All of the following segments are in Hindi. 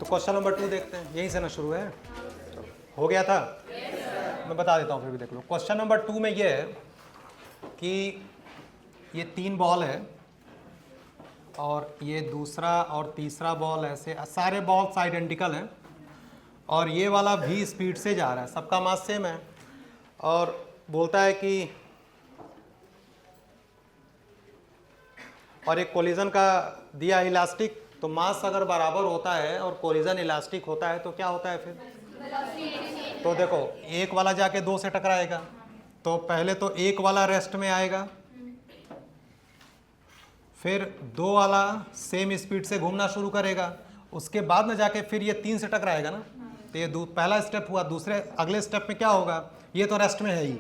तो क्वेश्चन नंबर 2 देखते हैं, यहीं से ना शुरू है। हो गया था? मैं बता देता हूँ फिर भी देख लो। क्वेश्चन नंबर 2 में ये है कि ये 3 बॉल है और ये दूसरा और तीसरा बॉल, ऐसे सारे बॉल्स आइडेंटिकल हैं और ये वाला भी स्पीड से जा रहा है, सबका मास सेम है और बोलता है कि और एक कोलिजन का दिया इलास्टिक, तो मास अगर बराबर होता है और कोलिजन इलास्टिक होता है तो क्या होता है फिर? तो देखो एक वाला जाके 2 से टकराएगा, तो पहले तो एक वाला रेस्ट में आएगा, फिर 2 वाला सेम स्पीड से घूमना शुरू करेगा, उसके बाद में जाके फिर ये 3 से टकराएगा ना। तो ये पहला स्टेप हुआ। दूसरे अगले स्टेप में क्या होगा? ये तो रेस्ट में है ही,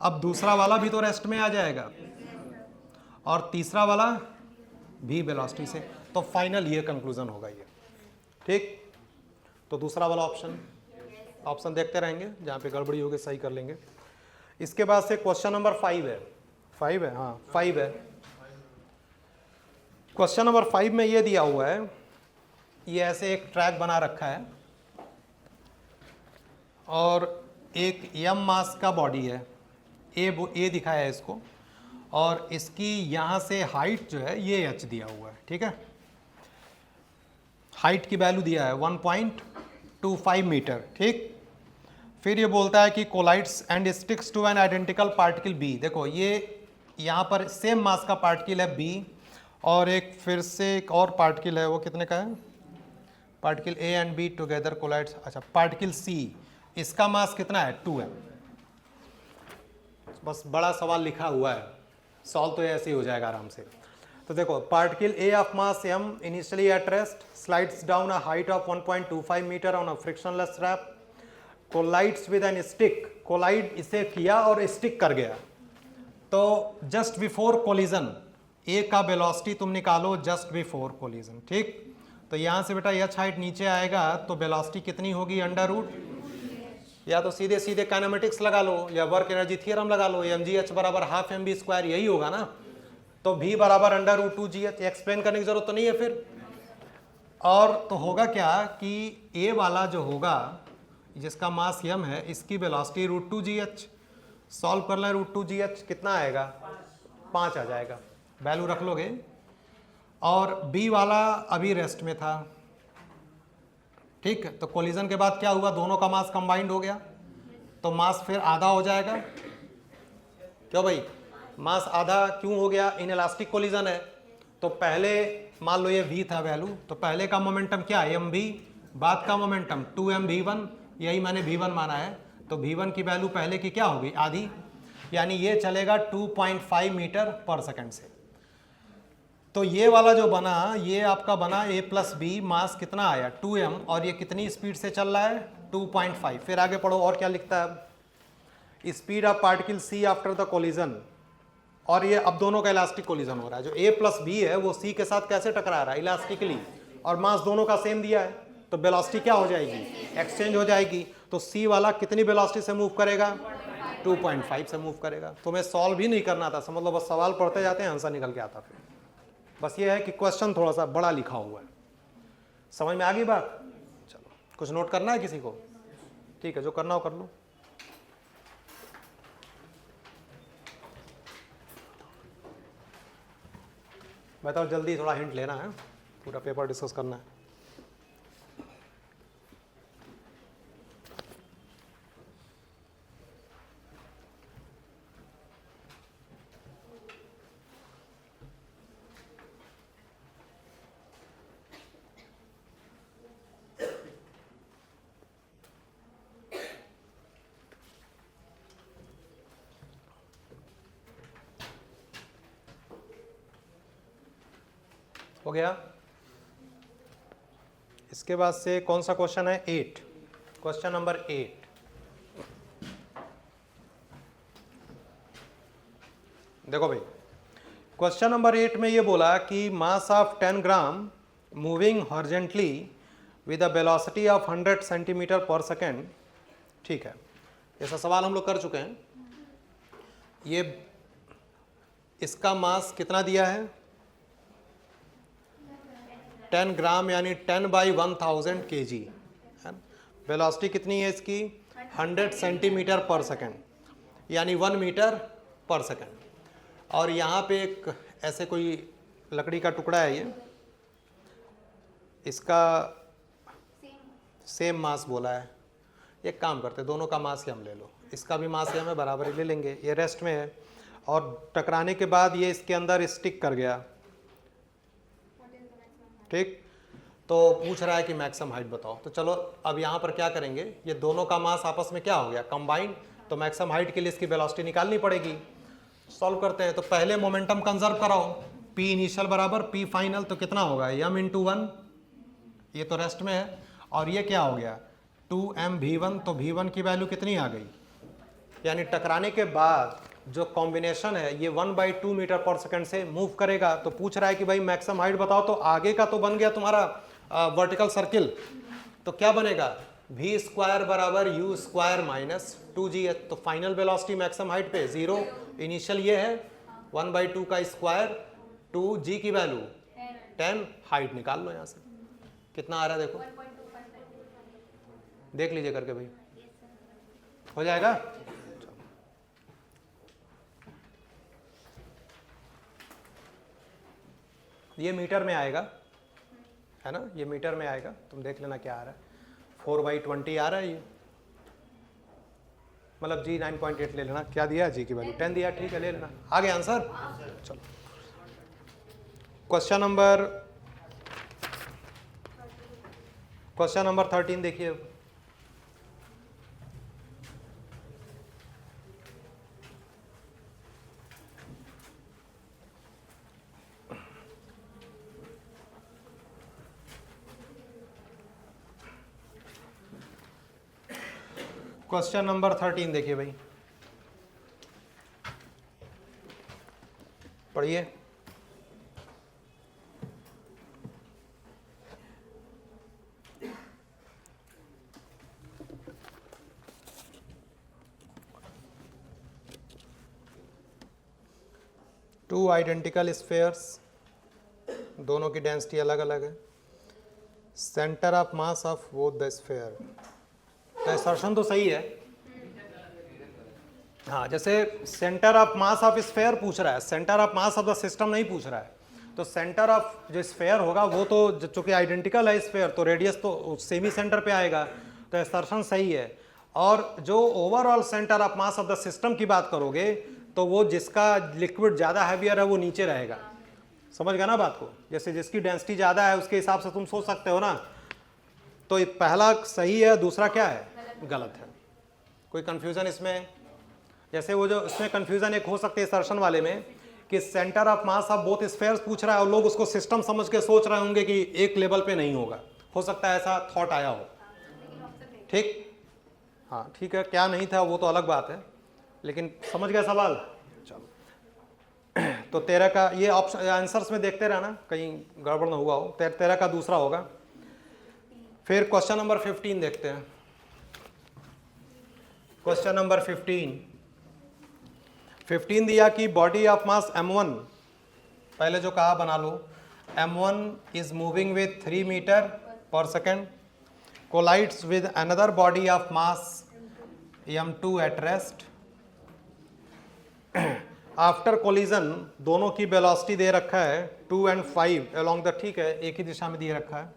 अब दूसरा वाला भी तो रेस्ट में आ जाएगा और तीसरा वाला भी वेलोसिटी से। तो फाइनल ये कंक्लूजन होगा ये, ठीक। तो दूसरा वाला ऑप्शन देखते रहेंगे, जहाँ पे गड़बड़ी होगी सही कर लेंगे। इसके बाद से क्वेश्चन नंबर 5 है। 5 है, हाँ 5 है। क्वेश्चन नंबर 5 में ये दिया हुआ है, ये ऐसे एक ट्रैक बना रखा है और एक m मास का बॉडी है, ए दिखाया है इसको, और इसकी यहाँ से हाइट जो है ये h दिया हुआ है, ठीक है। हाइट की वैल्यू दिया है 1.25 मीटर, ठीक। फिर ये बोलता है कि collides and sticks to an identical particle B. देखो ये यहाँ पर सेम मास का पार्टिकल है बी और एक फिर से एक और पार्टिकल है, वो कितने का है? Particle A and B together collides. अच्छा, पार्टिकल सी, इसका मास कितना है? 2 है। बस बड़ा सवाल लिखा हुआ है, सॉल्व तो ऐसे ही हो जाएगा आराम से। तो देखो particle A of mass m initially at rest slides down a height of 1.25 metre on a frictionless ramp, collides with an stick. Collide इसे किया और स्टिक कर गया। तो जस्ट बिफोर कोलिजन ए का वेलोसिटी तुम निकालो जस्ट बिफोर कोलिजन, ठीक। तो यहाँ से बेटा h हाइट नीचे आएगा तो वेलोसिटी कितनी होगी? अंडर रूट, या तो सीधे सीधे काइनेमेटिक्स लगा लो या वर्क एनर्जी थ्योरम लगा लो, mgh बराबर हाफ mv², यही होगा ना। तो v बराबर अंडर रूट 2gh, एक्सप्लेन करने की जरूरत तो नहीं है फिर। और तो होगा क्या कि a वाला जो होगा जिसका मास m है, इसकी वेलोसिटी रूट 2gh। सॉल्व कर लें, रूट 2gh कितना आएगा? 5 आ जाएगा, वैल्यू रख लोगे। और b वाला अभी रेस्ट में था, ठीक। तो कोलिजन के बाद क्या हुआ? दोनों का मास कंबाइंड हो गया, तो मास फिर आधा हो जाएगा। क्यों भाई? मास आधा क्यों हो गया? इनइलास्टिक कोलिजन है। तो पहले मान लो ये v था वैल्यू, तो पहले का मोमेंटम क्या है? mv, बाद का मोमेंटम 2mv1, यही मैंने v1 माना है। तो v1 की वैल्यू पहले की क्या होगी? आधी, यानी ये चलेगा 2.5 मीटर पर सेकंड से। तो ये वाला जो बना, ये आपका बना a प्लस बी, मास कितना आया? 2m, और ये कितनी स्पीड से चल रहा है? 2.5। फिर आगे पढ़ो और क्या लिखता है? Speed of particle c after the collision. और ये अब दोनों का इलास्टिक कोलिजन हो रहा है। जो a प्लस बी है वो c के साथ कैसे टकरा रहा है? इलास्टिकली, और मास दोनों का सेम दिया है, तो वेलोसिटी क्या हो जाएगी? एक्सचेंज हो जाएगी। तो c वाला कितनी वेलोसिटी से मूव करेगा? 2.5 से मूव करेगा। तुम्हें सॉल्व भी नहीं करना था, समझ लो, बस सवाल पढ़ते जाते हैं, आंसर निकल के आता फिर। बस ये है कि क्वेश्चन थोड़ा सा बड़ा लिखा हुआ है। समझ में आ गई बात? चलो, कुछ नोट करना है किसी को? ठीक है, जो करना हो कर लो। बताओ जल्दी, थोड़ा हिंट लेना है, पूरा पेपर डिस्कस करना है। हो गया? इसके बाद से कौन सा क्वेश्चन है? 8, क्वेश्चन नंबर 8। देखो भाई, क्वेश्चन नंबर 8 में ये बोला कि mass of 10 gram moving horizontally with a velocity of 100 centimetre पर सेकेंड, ठीक है। ऐसा सवाल हम लोग कर चुके हैं। ये इसका मास कितना दिया है? 10 ग्राम यानी 10/1000 kg है। वेलोसिटी कितनी है इसकी? 100 सेंटीमीटर पर सेकेंड यानी 1 मीटर पर सेकेंड। और यहाँ पे एक ऐसे कोई लकड़ी का टुकड़ा है, ये इसका सेम मास बोला है। एक काम करते हैं, दोनों का मास ही हम ले लो, इसका भी मास ही हमें बराबर ही ले लेंगे। ये रेस्ट में है और टकराने के बाद ये इसके अंदर स्टिक कर गया, ठीक। तो पूछ रहा है कि मैक्सिमम हाइट बताओ। तो चलो अब यहाँ पर क्या करेंगे, ये दोनों का मास आपस में क्या हो गया? कंबाइंड। तो मैक्सिमम हाइट के लिए इसकी वेलोसिटी निकालनी पड़ेगी। सॉल्व करते हैं। तो पहले मोमेंटम कंजर्व कराओ, पी इनिशियल बराबर पी फाइनल, तो कितना होगा? m × 1, ये तो रेस्ट में है, और ये क्या हो गया? 2m v1। तो v1 की वैल्यू कितनी आ गई? यानी टकराने के बाद जो कॉम्बिनेशन है ये 1/2 मीटर पर सेकंड से मूव करेगा। तो पूछ रहा है कि भाई मैक्सिमम हाइट बताओ। तो आगे का तो बन गया तुम्हारा वर्टिकल सर्किल, तो क्या बनेगा? v² बराबर u² - 2g। तो फाइनल वेलोसिटी मैक्सिमम हाइट पे 0, इनिशियल ये है 1/2 का स्क्वायर, 2g की वैल्यू 10, हाइट निकाल लो यहाँ से कितना आ रहा है, देखो देख लीजिए करके भाई, हो जाएगा। ये मीटर में आएगा, है ना, ये मीटर में आएगा। तुम देख लेना क्या आ रहा है। 4/20 आ रहा है ये, मतलब जी 9.8 ले लेना। क्या दिया? जी की वैल्यू 10 दिया, ठीक है, ले लेना। आ गया आंसर। चलो क्वेश्चन नंबर 13 देखिए। क्वेश्चन नंबर 13 देखिए भाई, पढ़िए। टू आइडेंटिकल स्फेयर्स, दोनों की डेंसिटी अलग अलग है। Centre of mass of both the sphere. तो असर्शन तो सही है, हाँ। जैसे centre of mass of sphere पूछ रहा है, centre of mass of the system नहीं पूछ रहा है। तो सेंटर ऑफ जो स्फेयर होगा वो तो चूंकि आइडेंटिकल है स्फेयर, तो रेडियस तो सेमी सेंटर पे आएगा। तो असर्शन सही है। और जो overall centre of mass of the system की बात करोगे तो वो जिसका लिक्विड ज़्यादा हैवियर है वो नीचे रहेगा। समझ गया ना बात को? जैसे जिसकी डेंसिटी ज़्यादा है उसके हिसाब से तुम सोच सकते हो ना। तो पहला सही है, दूसरा क्या है? गलत है। कोई कंफ्यूजन इसमें? जैसे वो जो इसमें कंफ्यूजन एक हो सकती है असर्शन वाले में कि centre of mass of both spheres पूछ रहा है और लोग उसको सिस्टम समझ के सोच रहे होंगे कि एक लेवल पे नहीं होगा। हो सकता है ऐसा थॉट आया हो, ठीक। हाँ ठीक है, क्या नहीं था वो तो अलग बात है, लेकिन समझ गया सवाल। चलो तो 13 का ये ऑप्शन आंसर्स में देखते रहना कहीं गड़बड़ ना हुआ हो। 13 का दूसरा होगा। फिर क्वेश्चन नंबर 15 देखते हैं। क्वेश्चन नंबर 15 दिया कि बॉडी ऑफ मास m1, पहले जो कहा बना लो। m1 is moving with 3 metre per second, collides with another body of mass m2 at rest. After collision दोनों की वेलोसिटी दे रखा है 2 और 5 अलोंग द, ठीक है, एक ही दिशा में दिए रखा है।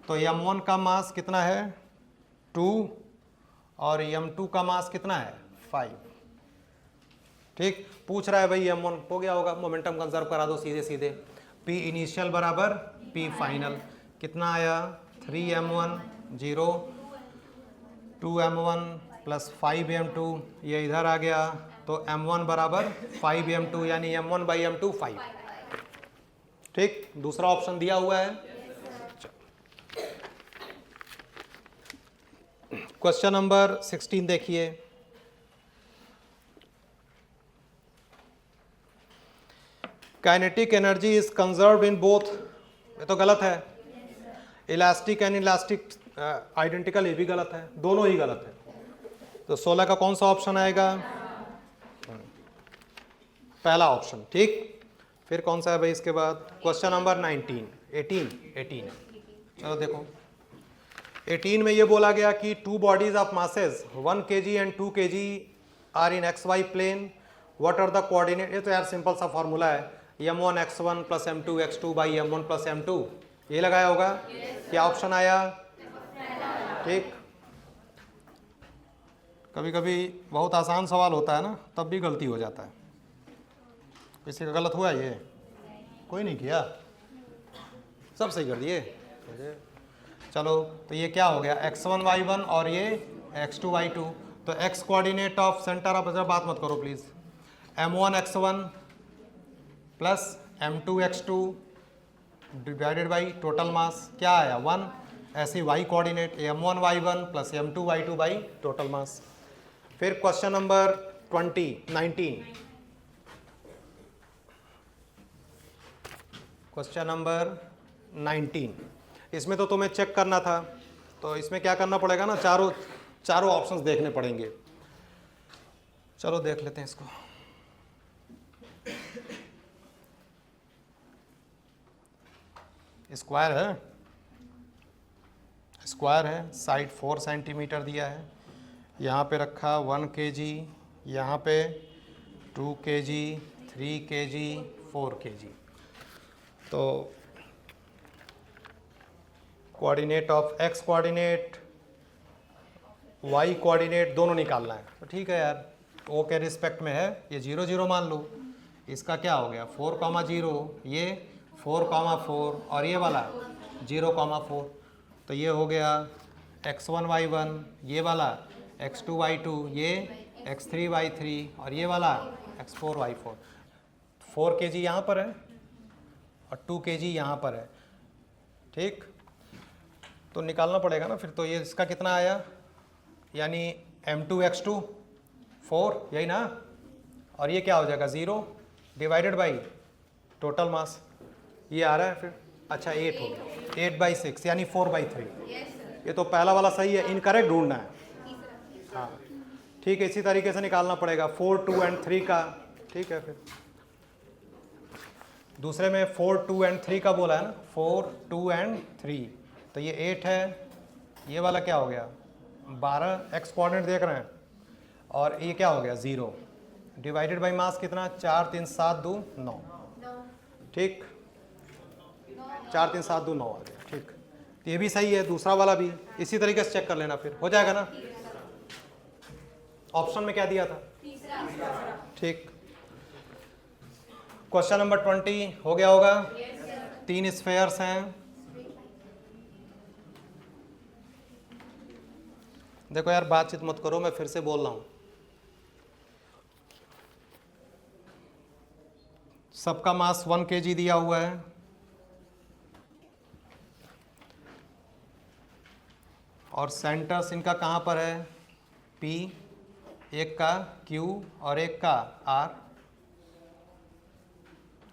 तो m1 का मास कितना है? 2, और m2 का मास कितना है? 5, ठीक। पूछ रहा है भाई m1 हो गया होगा, मोमेंटम कंजर्व करा दो सीधे सीधे। p इनिशियल बराबर p फाइनल, कितना आया? 3m1 0, 2m1 प्लस 5m2, ये इधर आ गया। तो m1 बराबर 5m2 यानी m1/m2 5, ठीक। दूसरा ऑप्शन दिया हुआ है। क्वेश्चन नंबर 16 देखिए। Kinetic energy is conserved in both, ये तो गलत है। इलास्टिक एंड इलास्टिक आइडेंटिकल, ये भी गलत है, दोनों ही गलत है। तो 16 का कौन सा ऑप्शन आएगा? पहला ऑप्शन, ठीक। फिर कौन सा है भाई इसके बाद? क्वेश्चन नंबर 19, 18 चलो देखो 18 में ये बोला गया कि two bodies of masses 1 kg and 2 kg are in XY plane, what are the coordinate. ये तो यार सिंपल सा फॉर्मूला है, m1 x1 plus m2 x2 by m1 plus m2, ये लगाया होगा। क्या ऑप्शन आया? ठीक, कभी कभी बहुत आसान सवाल होता है ना, तब भी गलती हो जाता है। किसी का गलत हुआ? ये कोई नहीं किया, सब सही कर दिए। चलो तो ये क्या हो गया, x1 y1 और ये x2 y2। तो x coordinate of centre of, बात मत करो please, m1 x1 plus m2 x2 divided by total mass क्या आया 1। ऐसे y coordinate m1 y1 plus m2 y2 by total mass. फिर क्वेश्चन नंबर 19, क्वेश्चन नंबर 19, इसमें तो तुम्हें चेक करना था, तो इसमें क्या करना पड़ेगा ना, चारों ऑप्शंस देखने पड़ेंगे। चलो देख लेते हैं इसको। स्क्वायर है, साइड 4 सेंटीमीटर दिया है, यहाँ पे रखा 1 kg, यहाँ पे 2 kg, 3 kg, 4 kg। तो coordinate of x coordinate y coordinate दोनों निकालना है। तो ठीक है यार, ओ के रिस्पेक्ट में है, ये 0 0 मान लो। इसका क्या हो गया 4,0, ये 4,4 और ये वाला 0,4। तो ये हो गया x1 y1, ये वाला x2 y2, ये x3 y3 और ये वाला x4 y4। 4 kg यहाँ पर है और 2 kg यहाँ पर है। ठीक, तो निकालना पड़ेगा ना फिर। तो ये इसका कितना आया, यानी m2 x2 4, यही ना, और ये क्या हो जाएगा 0 डिवाइडेड बाई टोटल मास, ये आ रहा है फिर। अच्छा 8 हो गया, 8/6 यानी 4/3। ये तो पहला वाला सही है, इनकरेक्ट ढूंढना है। हाँ ठीक है, इसी तरीके से निकालना पड़ेगा 4, 2 एंड 3 का। ठीक है, फिर दूसरे में 4, 2 एंड 3 का बोला है ना, 4, 2 एंड 3। तो ये 8 है, ये वाला क्या हो गया 12, x कोऑर्डिनेट देख रहे हैं, और ये क्या हो गया 0 डिवाइडेड बाई मास कितना 4, 3, 7, 2, 9। ठीक, 4, 3, 7, 2, 9 आ गया। ठीक, तो ये भी सही है, दूसरा वाला भी इसी तरीके से चेक कर लेना, फिर हो जाएगा ना। ऑप्शन में क्या दिया था? ठीक, क्वेश्चन नंबर 20 हो गया होगा। 3 स्फेयर्स हैं। देखो यार बातचीत मत करो, मैं फिर से बोल रहा हूं, सबका मास 1 kg दिया हुआ है, और सेंटर्स इनका कहाँ पर है P, एक का Q और एक का R।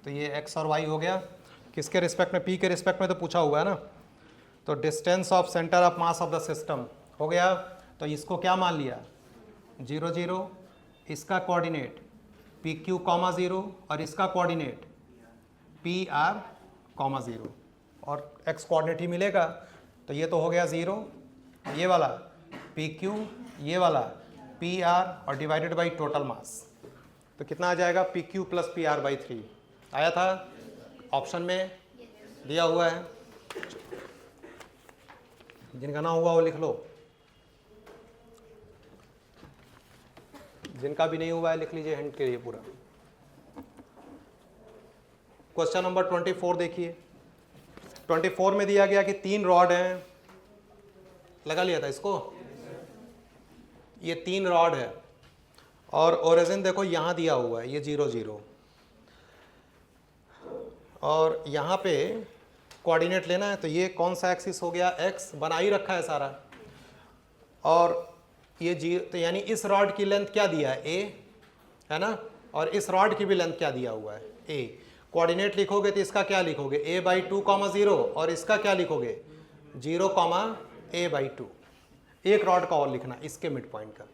तो ये x और y हो गया। किसके रिस्पेक्ट में? P के रिस्पेक्ट में तो पूछा हुआ है ना। तो distance of centre of mass of the system हो गया। तो इसको क्या मान लिया 0 0, इसका कोऑर्डिनेट PQ, 0 और इसका कोऑर्डिनेट PR, 0 और x कोऑर्डिनेट ही मिलेगा। तो ये तो हो गया 0, ये वाला PQ, ये वाला PR और डिवाइडेड बाई टोटल मास। तो कितना आ जाएगा PQ प्लस PR/3 आया था, ऑप्शन में दिया हुआ है। जिनका ना हुआ वो लिख लो, जिनका भी नहीं हुआ है लिख लीजिए हिंट के लिए पूरा। क्वेश्चन नंबर 24 देखिए। 24 में दिया गया कि 3 रॉड हैं, लगा लिया था इसको। ये 3 रॉड है और ओरिजिन देखो यहाँ दिया हुआ है, ये 0 0, और यहाँ पे कोऑर्डिनेट लेना है। तो ये कौन सा एक्सिस हो गया x, बना ही रखा है सारा, और ये जी, तो यानी इस रॉड की लेंथ क्या दिया है a, है ना, और इस रॉड की भी लेंथ क्या दिया हुआ है a। कोऑर्डिनेट लिखोगे तो इसका क्या लिखोगे a/2, 0 और इसका क्या लिखोगे 0, a/2। एक रॉड का और लिखना, इसके मिड पॉइंट का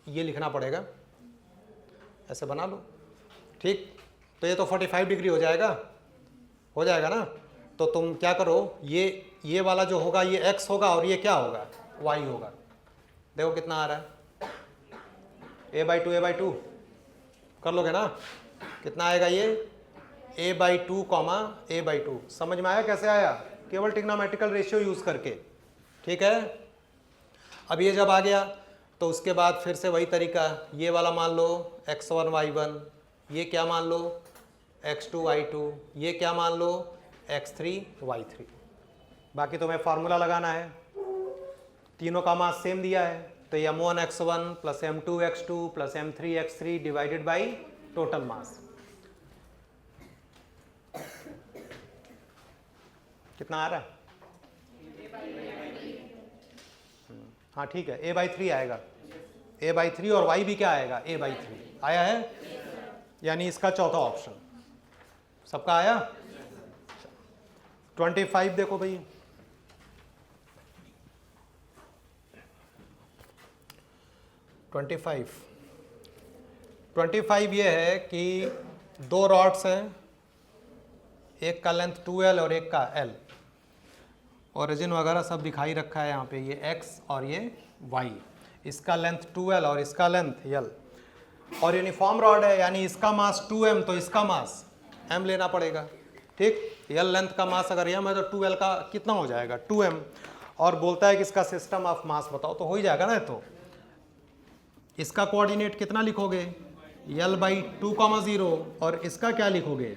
ये लिखना पड़ेगा, ऐसे बना लो। ठीक, तो ये तो 45 डिग्री हो जाएगा ना। तो तुम क्या करो, ये वाला जो होगा ये x होगा और ये क्या होगा, y होगा। देखो कितना आ रहा है, a/2 कर लोगे ना, कितना आएगा ये a/2 कॉमा a/2। समझ में आया कैसे आया, केवल ट्रिग्नोमेट्रिकल रेशियो यूज करके, ठीक है। अब ये जब आ गया तो उसके बाद फिर से वही तरीका, ये वाला मान लो x1 y1, ये क्या मान लो x2 y2, ये क्या मान लो x3 y3। बाकी तुम्हें फार्मूला लगाना है, तीनों का मास सेम दिया है, तो m1 x1 plus m2 x2 plus m3 x3 divided by total mass, कितना आ रहा है, हाँ ठीक है, a/3 आएगा, a/3 और y भी क्या आएगा a/3 आया है, यानी इसका चौथा ऑप्शन सबका आया। 25 देखो भाई, 25 ये है कि दो रॉड्स हैं, एक का लेंथ 2l और एक का l, ओरिजिन वगैरह सब दिखाई रखा है यहाँ पे, ये x और ये y, इसका लेंथ 2l और इसका लेंथ l, और यूनिफॉर्म रॉड है यानी इसका मास 2m तो इसका मास m लेना पड़ेगा, ठीक। l लेंथ का मास अगर m है तो 2l का कितना हो जाएगा 2m, और बोलता है कि इसका सिस्टम ऑफ मास बताओ, तो हो ही जाएगा ना। तो इसका कोऑर्डिनेट कितना लिखोगे l/2, 0, और इसका क्या लिखोगे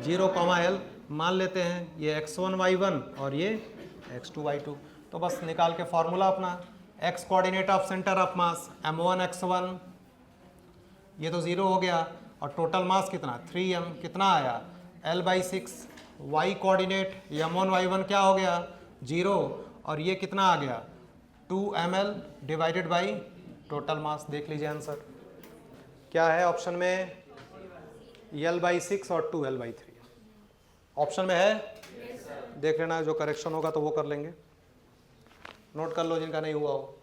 0, l, मान लेते हैं ये x1 y1 और ये x2 y2। तो बस निकाल के फॉर्मूला अपना, x coordinate of centre of mass m1 x1, ये तो 0 हो गया, और टोटल मास कितना 3m, कितना आया l/6, y coordinate m1 y1 क्या हो गया 0, और ये कितना आ गया 2ml divided by total mass. देख लीजिए आंसर क्या है ऑप्शन में, l/6 और 2l/3 ऑप्शन में है, देख लेना, जो करेक्शन होगा तो वो कर लेंगे, नोट कर लो जिनका नहीं हुआ हो।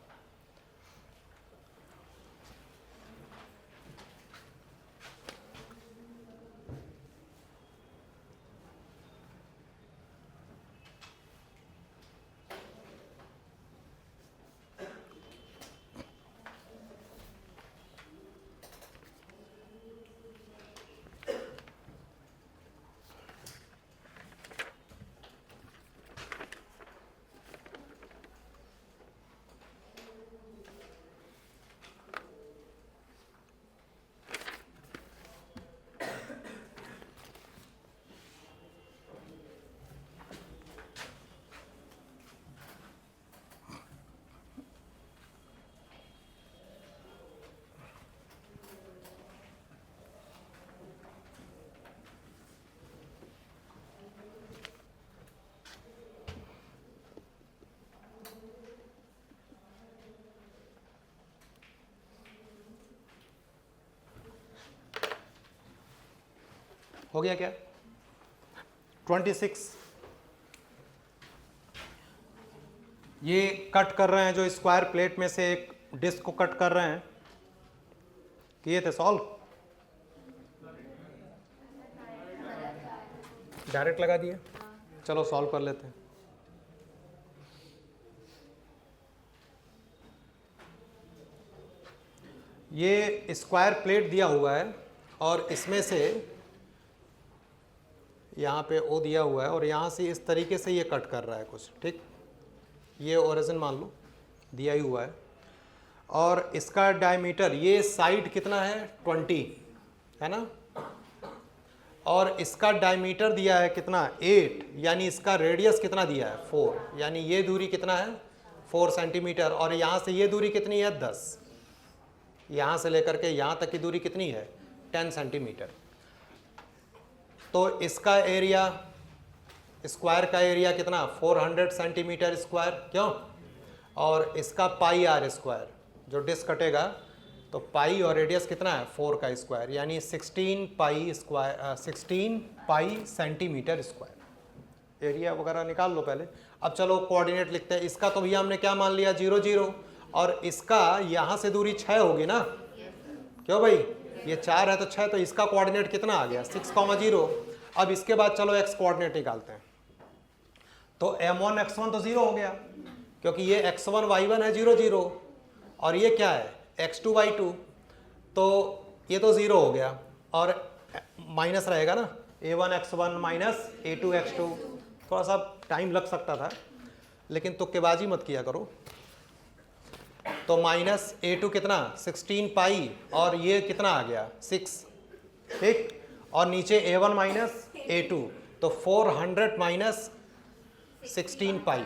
हो गया क्या 26, ये कट कर रहे हैं जो स्क्वायर प्लेट में से एक डिस्क को कट कर रहे हैं, किए थे सॉल्व, डायरेक्ट लगा दिए, चलो सॉल्व कर लेते हैं। ये स्क्वायर प्लेट दिया हुआ है और इसमें से यहाँ पे ओ दिया हुआ है और यहाँ से इस तरीके से ये कट कर रहा है कुछ, ठीक। ये ओरिजिन मान लो दिया ही हुआ है, और इसका डायमीटर, ये साइड कितना है 20 है ना, और इसका डायमीटर दिया है कितना 8, यानी इसका रेडियस कितना दिया है 4, यानी ये दूरी कितना है 4 सेंटीमीटर, और यहाँ से ये दूरी कितनी है 10, यहाँ से लेकर के यहाँ तक की दूरी कितनी है 10 सेंटीमीटर। तो इसका एरिया, स्क्वायर का एरिया कितना 400 सेंटीमीटर स्क्वायर, क्यों, और इसका पाई आर स्क्वायर, जो डिस्क कटेगा तो पाई और रेडियस कितना है 4 का स्क्वायर, यानी 16 पाई सेंटीमीटर स्क्वायर। एरिया वगैरह निकाल लो पहले। अब चलो कोऑर्डिनेट लिखते हैं। इसका तो भैया हमने क्या मान लिया 0 0, और इसका यहाँ से दूरी 6 होगी ना, क्यों भाई, ये 4 है तो 6, तो इसका कोऑर्डिनेट कितना आ गया 6, 0। अब इसके बाद चलो एक्स कोऑर्डिनेट निकालते हैं। तो m1 x1 तो 0 हो गया, क्योंकि ये x1 y1 है 0 0, और ये क्या है x2 y2, तो ये तो 0 हो गया, और माइनस रहेगा ना a1 x1 minus a2 x2। थोड़ा सा टाइम लग सकता था, लेकिन तुक्केबाजी मत किया करो। तो माइनस a2 कितना 16 पाई, और ये कितना आ गया 6, ठीक, और नीचे a1 माइनस a2, तो 400 माइनस 16 पाई,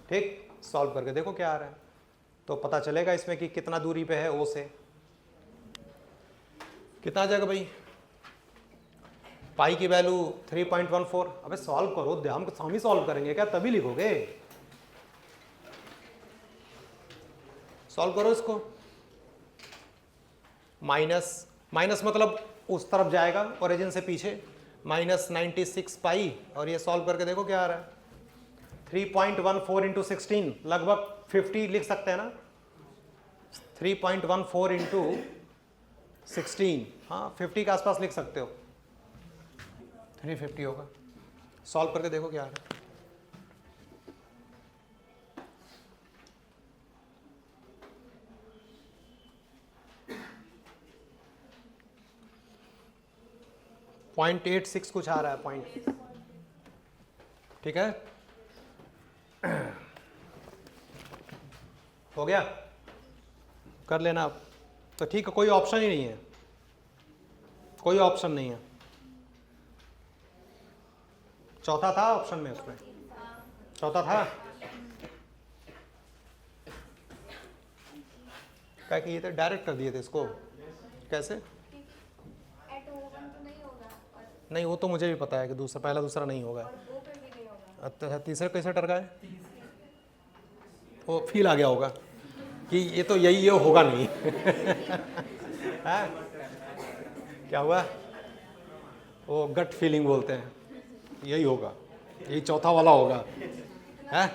ठीक। सॉल्व करके देखो क्या आ रहा है, तो पता चलेगा इसमें कि कितना दूरी पे है ओ से। कितना आ जाएगा भाई, पाई की वैल्यू 3.14। अबे सॉल्व करो, हम ही सॉल्व करेंगे क्या, तभी लिखोगे। सॉल्व करो इसको। माइनस माइनस मतलब उस तरफ जाएगा ओरिजिन से पीछे, माइनस 96 पाई, और ये सॉल्व करके देखो क्या आ रहा है 3.14 इंटू 16, लगभग 50 लिख सकते हैं ना, 3.14 इंटू 16, हाँ 50 के आसपास लिख सकते हो, 350 होगा। सॉल्व करके देखो क्या आ रहा है। .86 कुछ आ रहा है, पॉइंट, ठीक है। हो गया, कर लेना आप। तो ठीक है, कोई ऑप्शन ही नहीं है, कोई ऑप्शन नहीं है। चौथा था ऑप्शन में, उसमें चौथा था क्या किए थे, डायरेक्ट कर दिए थे इसको, कैसे नहीं, वो तो मुझे भी पता है कि दूसरा पहला दूसरा नहीं होगा। अच्छा, तीसरे कैसे टरका है, वो फील आ गया होगा कि ये तो यही ये होगा नहीं। है? क्या हुआ, वो गट फीलिंग बोलते हैं, यही होगा, यही चौथा वाला होगा, है?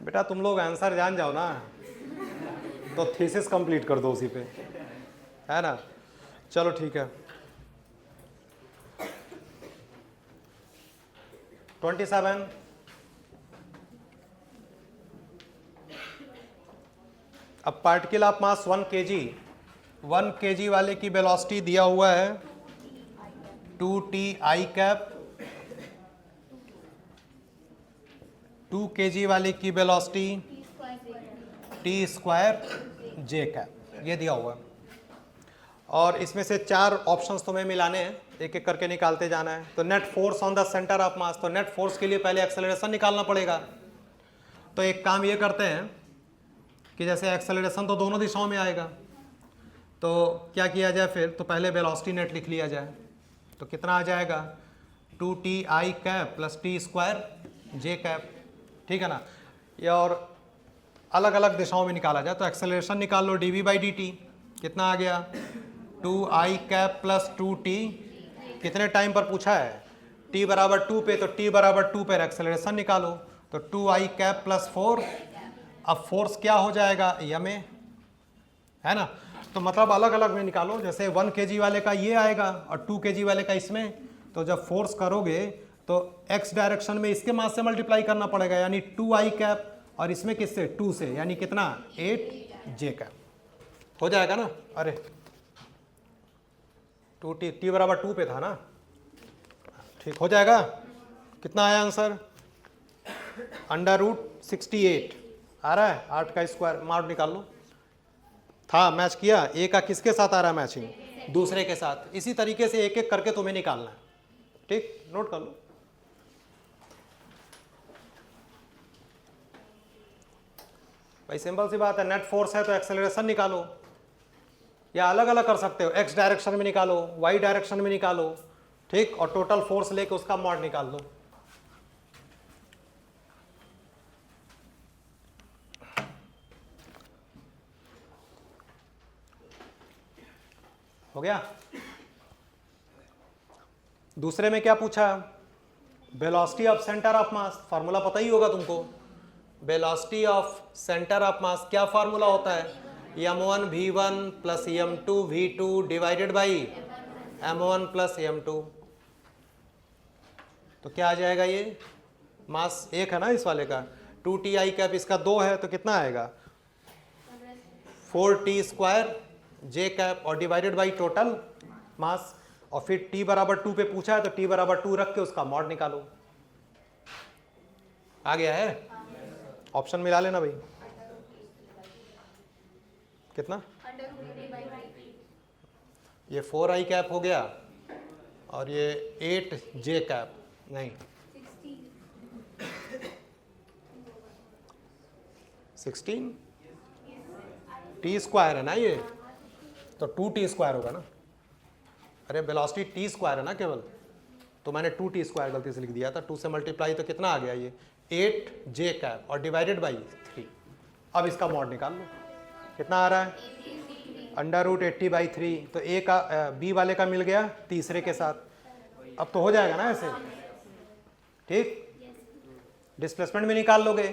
बेटा तुम लोग आंसर जान जाओ ना, तो थीसिस कंप्लीट कर दो उसी पे, है ना। चलो ठीक है। 27, अब पार्टिकल ऑफ मास 1 kg वाले की वेलोसिटी दिया हुआ है 2t i कैप, 2 kg वाले की velocity t square j cap, ये दिया हुआ है। और इसमें से 4 ऑप्शंस तुम्हें मिलाने हैं, एक एक करके निकालते जाना है। तो net force on the centre of मास, तो नेट फोर्स के लिए पहले एक्सेलरेशन निकालना पड़ेगा। तो एक काम ये करते हैं कि जैसे एक्सेलरेशन तो दोनों दिशाओं में आएगा, तो क्या किया जाए फिर, तो पहले वेलोसिटी नेट लिख लिया जाए। तो कितना आ जाएगा 2t i cap plus t square j cap, ठीक है ना। ये और अलग अलग दिशाओं में निकाला जाए, तो एक्सेलरेशन निकाल लो dv/dt, कितना आ गया 2i कैप प्लस 2t, कितने टाइम पर पूछा है, t बराबर 2 पे, तो t बराबर 2 पर एक्सेलरेशन निकालो, तो 2i कैप प्लस 4। अब फोर्स क्या हो जाएगा m ए, है ना। तो मतलब अलग अलग में निकालो, जैसे 1 kg वाले का ये आएगा और 2 kg वाले का इसमें, तो जब फोर्स करोगे तो x डायरेक्शन में इसके मास से मल्टीप्लाई करना पड़ेगा, यानी 2i कैप, और इसमें किससे 2 से, यानी कितना 8j कैप हो जाएगा ना। अरे 2t, t बराबर 2 पे था ना, ठीक हो जाएगा। कितना आया आंसर, √68 आ रहा है, 8 का स्क्वायर, मार्क निकाल लो। था मैच किया, ए का किसके साथ आ रहा है मैचिंग, दूसरे के साथ। इसी तरीके से एक एक करके तुम्हें निकालना है, ठीक, नोट कर लो। भाई सिंपल सी बात है, नेट फोर्स है तो एक्सेलरेशन निकालो, या अलग अलग कर सकते हो, एक्स डायरेक्शन में निकालो, वाई डायरेक्शन में निकालो, ठीक, और टोटल फोर्स लेके उसका मॉड निकाल दो। हो गया। दूसरे में क्या पूछा, velocity of centre of mass, formula पता ही होगा तुमको। वेलोसिटी ऑफ सेंटर ऑफ मास क्या फार्मूला होता है, m1 v1 plus m2 v2 divided by m1 plus m2, तो क्या आ जाएगा, ये मास 1 है ना इस वाले का, 2ti कैप, इसका 2 है तो कितना आएगा 4t स्क्वायर j कैप और डिवाइडेड बाई टोटल मास। और फिर t बराबर 2 पे पूछा है तो t बराबर 2 रख के उसका मॉड निकालो। आ गया है? ऑप्शन मिला लेना भाई। कितना? ये 4i कैप हो गया और ये 8j कैप, नहीं 16 टी स्क्वायर है ना ये, तो 2t स्क्वायर होगा ना। अरे वेलोसिटी t स्क्वायर है ना केवल, तो मैंने 2t स्क्वायर गलती से लिख दिया था। 2 से मल्टीप्लाई तो कितना आ गया ये 8j कैप और डिवाइडेड बाई 3। अब इसका मॉड निकाल लो, कितना आ रहा है √80/3। तो ए का बी वाले का मिल गया तीसरे के साथ। अब तो हो जाएगा ना ऐसे, ठीक। डिस्प्लेसमेंट भी निकाल लोगे,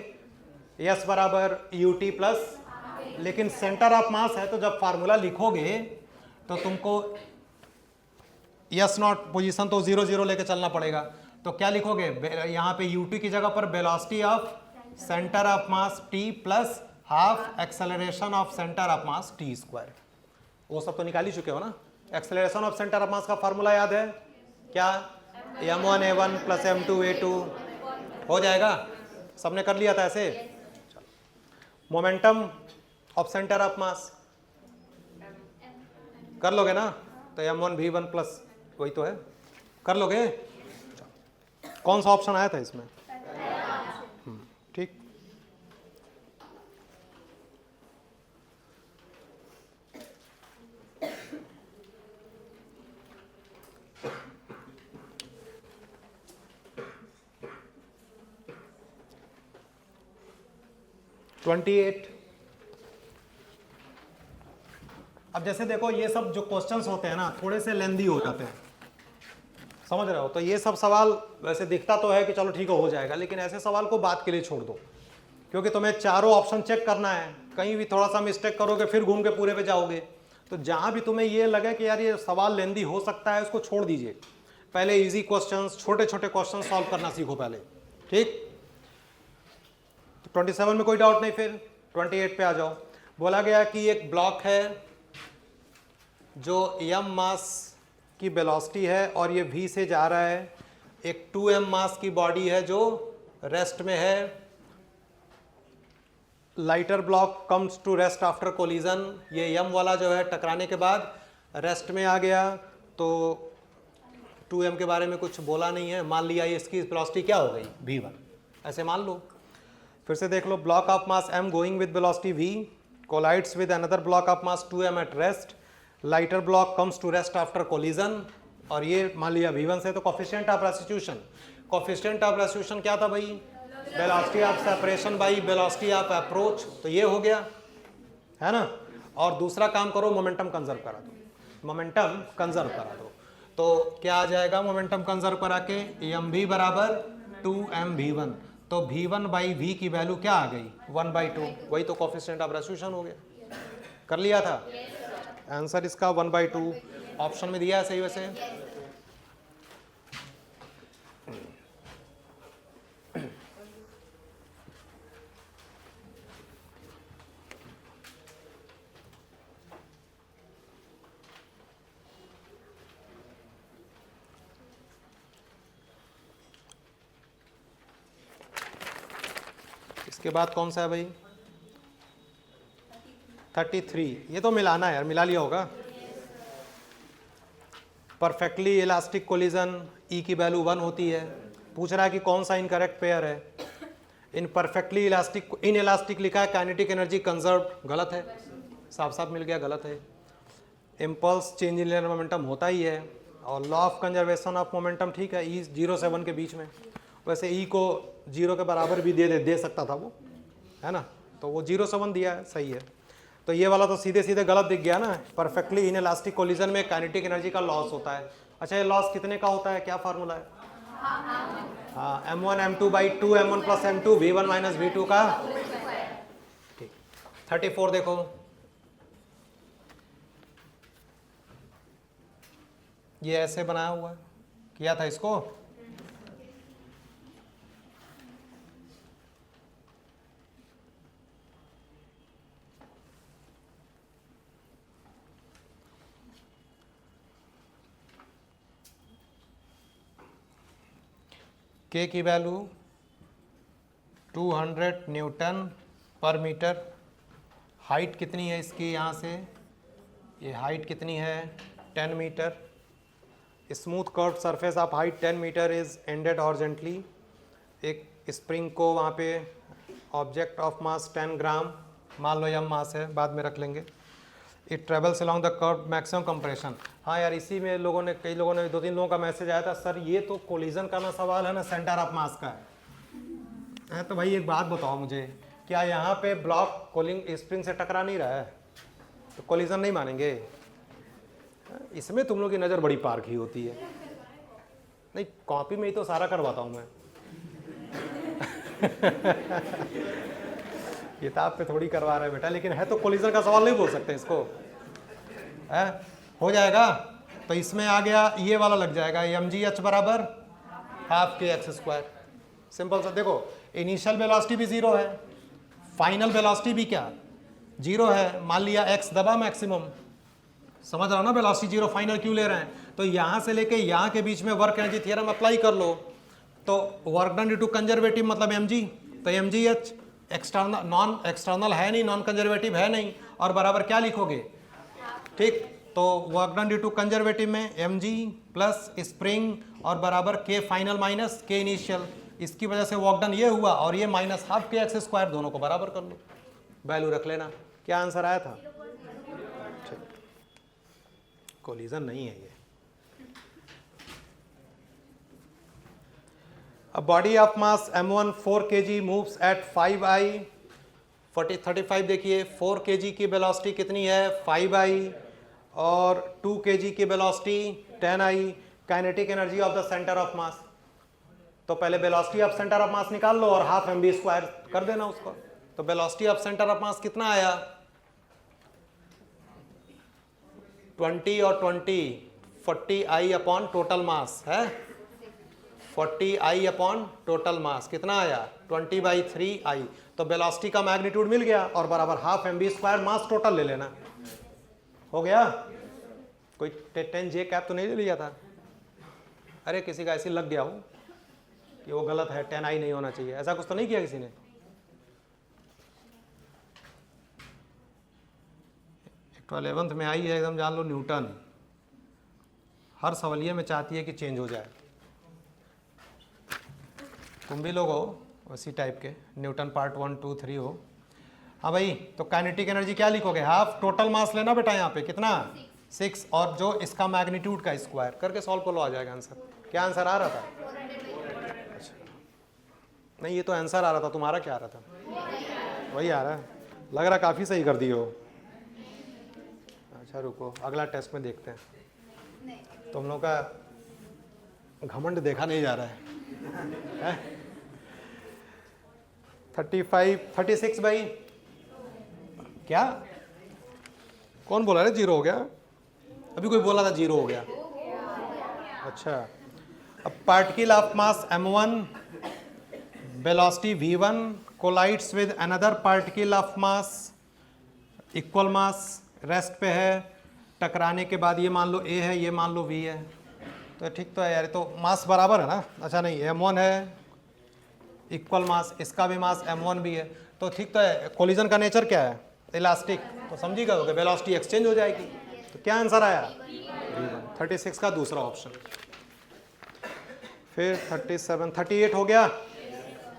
यस बराबर ut प्लस, लेकिन सेंटर ऑफ मास है तो जब फार्मूला लिखोगे तो तुमको यस नॉट पोजीशन तो 0 0 लेके चलना पड़ेगा। तो क्या लिखोगे यहाँ पे ut की जगह पर velocity of centre of mass t plus half acceleration of centre of mass t square. वो सब तो निकाल ही चुके हो ना। Acceleration of centre of mass का फार्मूला याद है क्या, m1a1 प्लस m2a2 हो जाएगा, सबने कर लिया था ऐसे। मोमेंटम ऑफ सेंटर ऑफ मास कर लोगे ना, तो m1v1 प्लस वही तो है, कर लोगे। कौन सा ऑप्शन आया था इसमें, ठीक। अब जैसे देखो ये सब जो क्वेश्चंस होते हैं ना थोड़े से लेंदी हो जाते हैं, समझ रहे हो। तो ये सब सवाल वैसे दिखता तो है कि चलो ठीक है हो जाएगा, लेकिन ऐसे सवाल को बात के लिए छोड़ दो, क्योंकि तुम्हें चारों ऑप्शन चेक करना है। कहीं भी थोड़ा सा मिस्टेक करोगे फिर घूम के पूरे पे जाओगे। तो जहां भी तुम्हें ये लगे कि यार ये सवाल लेंदी हो सकता है उसको छोड़ दीजिए। पहले इजी क्वेश्चंस, छोटे छोटे क्वेश्चन सॉल्व करना सीखो पहले, ठीक। 27 में कोई डाउट नहीं, फिर 28 पे आ जाओ। बोला गया कि एक ब्लॉक है जो m मास की वेलोसिटी है और ये v से जा रहा है। एक 2m मास की बॉडी है जो रेस्ट में है। Lighter block comes to rest after collision. ये m वाला जो है टकराने के बाद रेस्ट में आ गया, तो 2m के बारे में कुछ बोला नहीं है। मान लिया इसकी वेलोसिटी क्या हो गई v1, ऐसे मान लो। फिर से देख लो, block of mass m going with velocity v collides with another block of mass 2m at rest. Lighter block comes to rest after collision, और ये मान लिया v1 से। तो coefficient of restitution, coefficient of restitution क्या था भाई, velocity of separation by velocity of approach. तो ये हो गया है ना। और दूसरा काम करो, मोमेंटम कंजर्व करा दो, मोमेंटम कंजर्व करा दो। तो क्या आ जाएगा मोमेंटम कंजर्व करा के, mv बराबर 2mv1। तो v1 बाई v की वैल्यू क्या आ गई 1/2, वही तो कोफिशिएंट ऑफ रेस्टिट्यूशन हो गया। कर लिया था आंसर इसका 1/2 ऑप्शन में दिया है सही वैसे। इसके बाद कौन सा है भाई 33। ये तो मिलाना है यार, मिला लिया होगा। परफेक्टली इलास्टिक कोलिजन ई की वैल्यू 1 होती है। पूछ रहा है कि कौन सा इनकरेक्ट पेयर है। In perfectly elastic, in elastic लिखा है काइनेटिक एनर्जी कंजर्व, गलत है, साफ साफ मिल गया, गलत है। Impulse change in linear momentum होता ही है, और law of conservation of momentum ठीक है, ई 0 से 1 के बीच में। वैसे ई को 0 के बराबर भी दे सकता था वो, है ना, तो वो 0 से 1 दिया है, सही है। तो ये वाला तो सीधे सीधे गलत दिख गया ना। परफेक्टली इन इलास्टिक कोलिजन में काइनेटिक एनर्जी का लॉस होता है। अच्छा, ये लॉस कितने का होता है, क्या फार्मूला है, हाँ m1 m2/2 m1 plus m2 v1 minus v2 का, ठीक। 34 देखो, ये ऐसे बनाया हुआ है, किया था इसको, के की वैल्यू 200 न्यूटन पर मीटर। हाइट कितनी है इसकी, यहाँ से ये हाइट कितनी है 10 metre. Smooth curve surface of height 10 metre is ended horizontally. एक स्प्रिंग को वहाँ पे ऑब्जेक्ट ऑफ मास 10 ग्राम मान लो यम मास है, बाद में रख लेंगे। It travels along the curve maximum compression. हाँ यार, इसी में कई लोगों ने 2-3 लोगों का मैसेज आया था, सर ये तो कोलिजन का ना सवाल है ना सेंटर ऑफ मास का है। तो भाई एक बात बताओ मुझे, क्या यहाँ पे ब्लॉक कोलिंग स्प्रिंग से टकरा नहीं रहा है तो कोलिजन नहीं मानेंगे? इसमें तुम लोग की नज़र बड़ी पारखी होती है। नहीं, कॉपी में ही तो सारा करवाता हूँ मैं किताब पे थोड़ी करवा रहा है बेटा, लेकिन है तो कोलिजन का सवाल नहीं बोल सकते इसको, है हो जाएगा। तो इसमें आ गया ये वाला लग जाएगा, mgh बराबर half k x square. Simple सा देखो, इनिशियल वेलोसिटी भी 0 है, फाइनल वेलोसिटी भी क्या 0 है। मान लिया x दबा मैक्सिमम, समझ रहा हो ना, वेलोसिटी 0 फाइनल क्यों ले रहे हैं? तो यहाँ से लेके यहाँ के बीच में वर्क एनर्जी थ्योरम अप्लाई कर लो, तो वर्क डन टू कंजर्वेटिव मतलब mg, तो mgh एक्सटर्नल, नॉन एक्सटर्नल है नहीं, नॉन कंजर्वेटिव है नहीं, और बराबर क्या लिखोगे, ठीक। तो work done due to conservative में mg प्लस स्प्रिंग और बराबर k final minus k initial. इसकी वजह से वर्क डन ये हुआ, और ये minus half k x square, दोनों को बराबर कर लो, वैल्यू रख लेना। क्या आंसर आया था? कोलिजन नहीं है ये। A body of mass m1 4 kg moves at 5i 35। देखिए 4 kg की वेलोसिटी कितनी है 5i, और 2 kg की velocity 10i। Kinetic energy of the centre of मास, तो पहले वेलोसिटी ऑफ सेंटर ऑफ मास निकाल लो और हाफ mv स्क्वायर कर देना उसको। तो वेलोसिटी ऑफ सेंटर ऑफ मास कितना आया 20 और 20 40i अपॉन टोटल मास है, 40i अपॉन टोटल मास कितना आया 20/3i। तो वेलोसिटी का मैग्नीट्यूड मिल गया, और बराबर half mv square mass total ले लेना। हो गया? कोई 10j कैप तो नहीं ले लिया था? अरे किसी का ऐसे लग गया हो कि वो गलत है, 10i नहीं होना चाहिए, ऐसा कुछ तो नहीं किया किसी ने? तो 11th में आई है एकदम जान लो, न्यूटन हर सवालिये में चाहती है कि चेंज हो जाए। तुम भी लोग हो उसी टाइप के, न्यूटन पार्ट 1 2 3 हो। हाँ भाई, तो काइनेटिक एनर्जी क्या लिखोगे, हाफ टोटल मास लेना बेटा, यहाँ पे कितना 6, और जो इसका मैग्नीट्यूड का स्क्वायर करके सॉल्व कर लो, आ जाएगा आंसर। क्या आंसर आ रहा था? अच्छा नहीं, ये तो आंसर आ रहा था, तुम्हारा क्या आ रहा था? वही आ रहा है, लग रहा काफ़ी सही कर दिए हो। अच्छा रुको, अगला टेस्ट में देखते हैं। तुम लोग का घमंड देखा नहीं जा रहा है? 36 भाई, क्या कौन बोला रे 0 हो गया? अभी कोई बोला था 0 हो गया। अच्छा, अब particle of mass m1 velocity v1 collides with another particle of mass equal mass, rest पे है, टकराने के बाद ये मान लो a है, ये मान लो v है, तो ठीक तो है यार, तो मास बराबर है ना। अच्छा नहीं, m1 है इक्वल मास, इसका भी मास m1 भी है, तो ठीक तो है। कोलिजन का नेचर क्या है, इलास्टिक, तो समझी गए वेलोसिटी एक्सचेंज हो जाएगी। तो क्या आंसर आया 36 का दूसरा ऑप्शन। फिर 37 38 हो गया,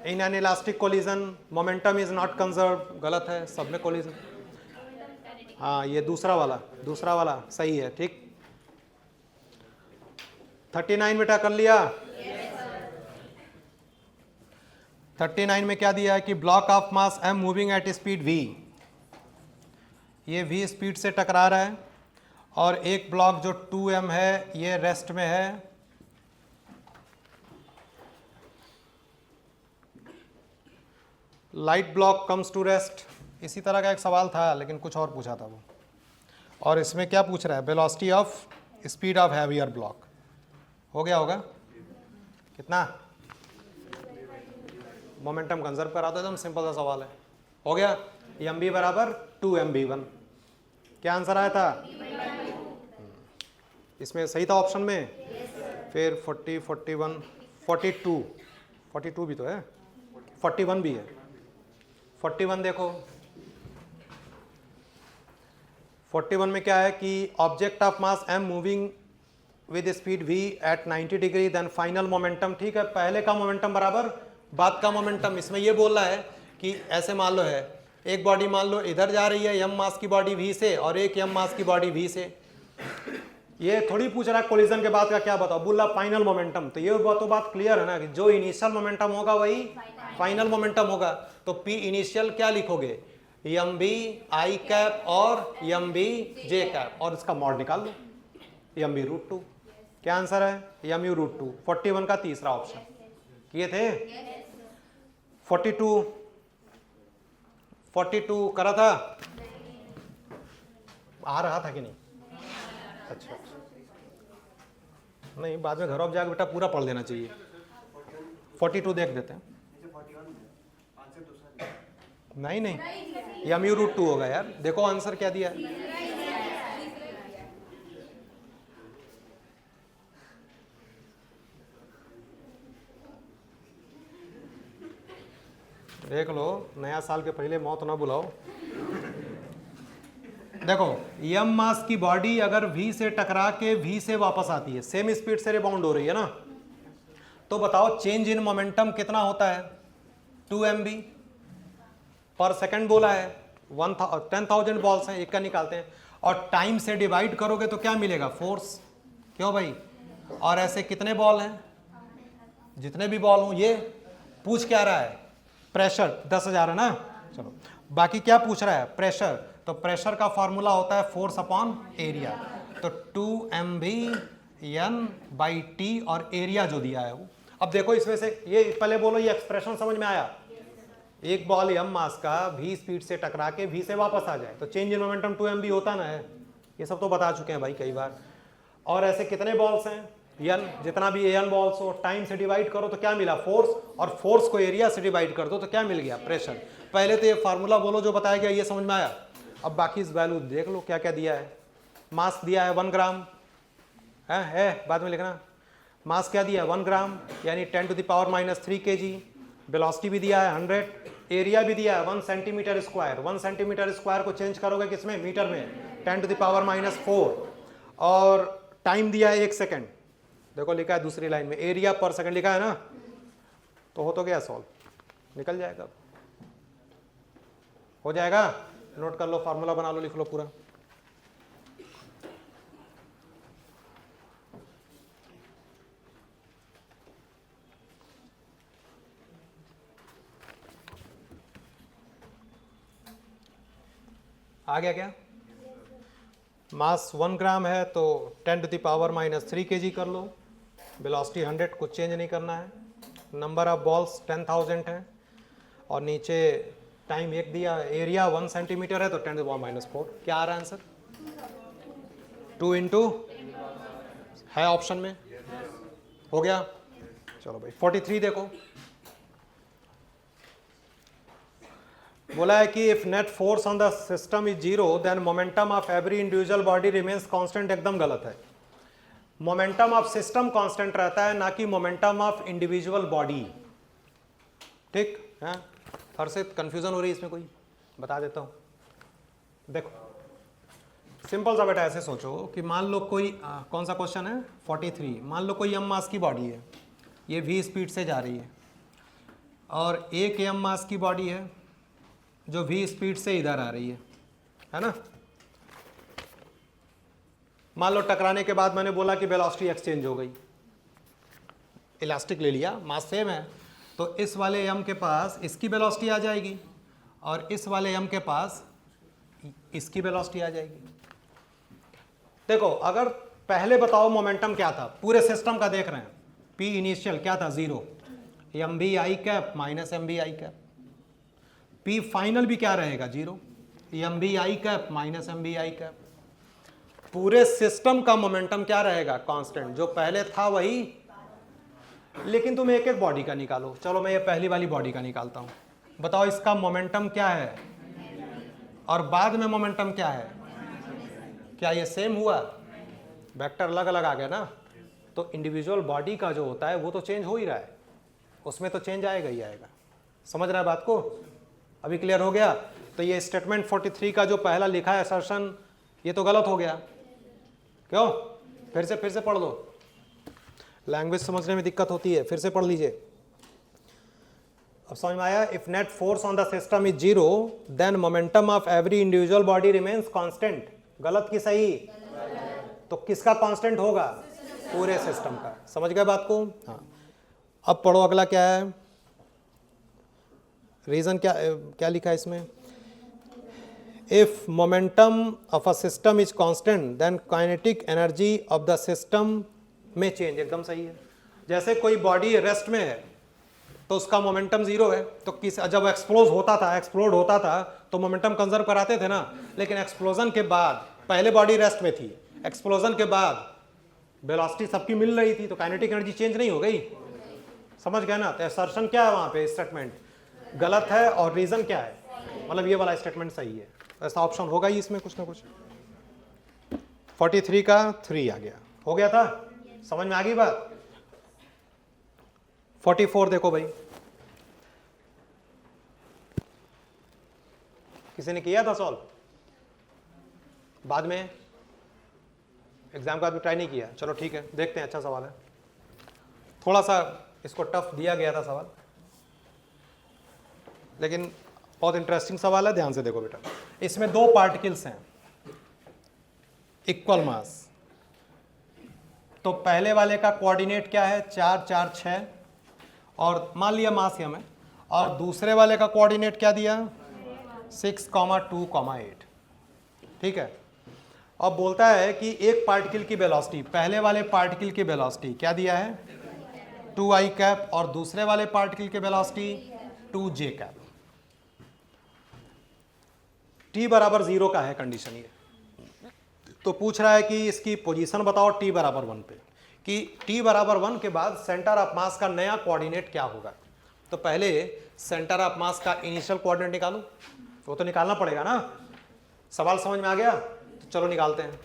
in an elastic collision momentum is not conserve, गलत है, सब में कोलिजन। हाँ ये दूसरा वाला सही है, ठीक। 39 बेटा कर लिया। 39 में क्या दिया है कि block of mass m moving at speed v, ये v स्पीड से टकरा रहा है, और एक ब्लॉक जो 2m है ये रेस्ट में है। Light block comes to rest, इसी तरह का एक सवाल था लेकिन कुछ और पूछा था वो, और इसमें क्या पूछ रहा है, velocity of speed of heavier block. हो गया होगा कितना, मोमेंटम कंजर्व करा दो, एकदम सिंपल सा सवाल है। हो गया, mv बराबर 2mv1। क्या आंसर आया था? इसमें सही था ऑप्शन में। फिर 40 41 42 42 भी तो है, 41 भी है। 41 देखो, 41 में क्या है कि object of mass m moving with speed v at 90 degree then final momentum. ठीक है, पहले का मोमेंटम बराबर बाद का मोमेंटम। इसमें ये बोल रहा है कि ऐसे मान लो है, एक बॉडी मान लो इधर जा रही है m मास की बॉडी v से और एक m मास की बॉडी v से। ये थोड़ी पूछ रहा है कोलिजन के बाद का क्या बताओ, बोल रहा फाइनल मोमेंटम। तो ये तो बात क्लियर है ना कि जो इनिशियल मोमेंटम होगा वही फाइनल मोमेंटम होगा। तो p इनिशियल क्या लिखोगे, एम बी आई कैप और एम बी जे कैप, और इसका मॉड निकाल लो, एम बी रूट 2। क्या आंसर है, एम यू रूट 2। 41 का तीसरा ऑप्शन किए थे। 42 करा था, आ रहा था कि नहीं? अच्छा, नहीं बाद में घर ऑफ जाकर बेटा पूरा पढ़ लेना चाहिए। 42 देख देते हैं। नहीं नहीं, एम यू रूट 2 होगा यार। देखो आंसर क्या दिया है, देख लो, नया साल के पहले मौत ना बुलाओ। देखो m मास की बॉडी अगर v से टकरा के v से वापस आती है, सेम स्पीड से रिबाउंड हो रही है ना, तो बताओ चेंज इन मोमेंटम कितना होता है, 2 mb पर सेकंड बोला है। 10,000 बॉल्स हैं, एक का निकालते हैं और टाइम से डिवाइड करोगे तो क्या मिलेगा, फोर्स। क्यों भाई, और ऐसे कितने बॉल हैं, जितने भी बॉल हों। ये पूछ क्या रहा है, प्रेशर 10,000 है ना। चलो बाकी क्या पूछ रहा है, प्रेशर। तो प्रेशर का फॉर्मूला होता है फोर्स अपॉन एरिया। तो 2 mv/n/t और एरिया जो दिया है वो। अब देखो इसमें से ये पहले बोलो, ये एक्सप्रेशन समझ में आया, एक बॉल m मास का v स्पीड से टकरा के v से वापस आ जाए तो चेंज इन मोमेंटम 2 mv होता ना है। ये सब तो बता चुके हैं भाई कई बार। और ऐसे कितने बॉल्स हैं, n, जितना भी n बॉल्स हो, टाइम से डिवाइड करो तो क्या मिला, फोर्स, और फोर्स को एरिया से डिवाइड कर दो तो क्या मिल गया, प्रेशर। पहले तो ये फार्मूला बोलो जो बताया गया, ये समझ में आया। अब बाकी इस वैल्यू देख लो क्या क्या दिया है। मास दिया है 1 ग्राम, है बाद में लिखना। मास क्या दिया है, 1 ग्राम यानी 10⁻³ kg। वेलोसिटी भी दिया है 100, एरिया भी दिया है 1 सेंटीमीटर स्क्वायर। 1 सेंटीमीटर स्क्वायर को चेंज करोगे किसमें, मीटर में, 10⁻⁴। और टाइम दिया है 1 सेकेंड। देखो लिखा है दूसरी लाइन में, एरिया पर सेकंड लिखा है ना, तो हो तो गया सॉल्व, निकल जाएगा, हो जाएगा। नोट कर लो, फार्मूला बना लो, लिख लो पूरा। आ गया क्या, मास 1 ग्राम है तो 10⁻³ kg कर लो। वेलोसिटी 100 को चेंज नहीं करना है। नंबर ऑफ बॉल्स 10,000 है और नीचे टाइम 1 दिया, एरिया 1 सेंटीमीटर है तो 10⁻⁴। क्या आ रहा है आंसर, 2 इंटू है ऑप्शन में, हो गया। चलो भाई 43 देखो, बोला है कि if net force on the system is 0 then momentum of every individual body remains constant. एकदम गलत है। मोमेंटम ऑफ सिस्टम कांस्टेंट रहता है, ना कि मोमेंटम ऑफ इंडिविजुअल बॉडी। ठीक है, हर्षित कंफ्यूजन हो रही है इसमें कोई, बता देता हूं। देखो सिंपल सा बेटा ऐसे सोचो कि मान लो कोई कौन सा क्वेश्चन है, 43। मान लो कोई m मास की बॉडी है, ये v स्पीड से जा रही है, और एक m मास की बॉडी है जो v स्पीड से इधर आ रही है ना। मान लो टकराने के बाद मैंने बोला कि वेलोसिटी एक्सचेंज हो गई, इलास्टिक ले लिया, मास सेम है, तो इस वाले m के पास इसकी वेलोसिटी आ जाएगी और इस वाले m के पास इसकी वेलोसिटी आ जाएगी। देखो अगर पहले बताओ मोमेंटम क्या था, पूरे सिस्टम का देख रहे हैं, p इनिशियल क्या था, 0, mv_i cap minus mv_i cap. p final भी क्या रहेगा, 0, mv_i cap minus mv_i cap. पूरे सिस्टम का मोमेंटम क्या रहेगा, कांस्टेंट, जो पहले था वही। लेकिन तुम एक एक बॉडी का निकालो। चलो मैं ये पहली वाली बॉडी का निकालता हूं, बताओ इसका मोमेंटम क्या है और बाद में मोमेंटम क्या है, क्या ये सेम हुआ, वेक्टर अलग अलग आ गया ना। तो इंडिविजुअल बॉडी का जो होता है वो तो चेंज हो ही रहा है। उसमें तो चेंज आएगा ही आएगा। समझ रहा है बात को? अभी क्लियर हो गया? तो ये स्टेटमेंट 43 का जो पहला लिखा है असर्शन, ये तो गलत हो गया। क्यों? फिर से पढ़ लो, लैंग्वेज समझने में दिक्कत होती है, फिर से पढ़ लीजिए। अब समझ में आया? If net force on the system is 0 then momentum of every individual body remains constant. गलत की सही? तो किसका कांस्टेंट होगा? पूरे सिस्टम का। समझ गए बात को? हाँ। अब पढ़ो अगला क्या है, रीजन क्या लिखा है इसमें? If momentum of a system is constant then kinetic energy of the system में चेंज। एकदम सही है। जैसे कोई बॉडी रेस्ट में है तो उसका मोमेंटम 0 है, तो जब एक्सप्लोड होता था तो मोमेंटम कंजर्व कराते थे ना, लेकिन एक्सप्लोजन के बाद, पहले बॉडी रेस्ट में थी, एक्सप्लोजन के बाद वेलोसिटी सबकी मिल रही थी, तो काइनेटिक एनर्जी चेंज नहीं हो गई। समझ गए ना? तो असर्शन क्या है वहां पे? स्टेटमेंट गलत है, और रीजन क्या है? मतलब ये वाला स्टेटमेंट सही है। ऐसा ऑप्शन होगा ही इसमें कुछ ना कुछ। 43 का 3 आ गया, हो गया था? समझ में आ गई बात? 44 देखो भाई, किसी ने किया था सॉल्व? बाद में एग्जाम का भी ट्राई नहीं किया? चलो ठीक है, देखते हैं। अच्छा सवाल है, थोड़ा सा इसको टफ दिया गया था सवाल, लेकिन बहुत इंटरेस्टिंग सवाल है। ध्यान से देखो बेटा, इसमें 2 पार्टिकल्स हैं, इक्वल मास। तो पहले वाले का कोऑर्डिनेट क्या है? 4 4 6, और मान लिया मास ही हमें, और दूसरे वाले का कोऑर्डिनेट क्या दिया? 6, 2, 8। ठीक है। अब बोलता है कि एक पार्टिकल की वेलोसिटी, पहले वाले पार्टिकल की वेलोसिटी क्या दिया है? 2i कैप, और दूसरे वाले पार्टिकल की वेलोसिटी 2j कैप। t बराबर 0 का है कंडीशन ये। तो पूछ रहा है कि इसकी पोजीशन बताओ t बराबर 1 पे, कि t बराबर 1 के बाद सेंटर ऑफ मास का नया कोऑर्डिनेट क्या होगा। तो पहले सेंटर ऑफ मास का इनिशियल कोऑर्डिनेट निकालो, वो तो निकालना पड़ेगा ना। सवाल समझ में आ गया? तो चलो निकालते हैं।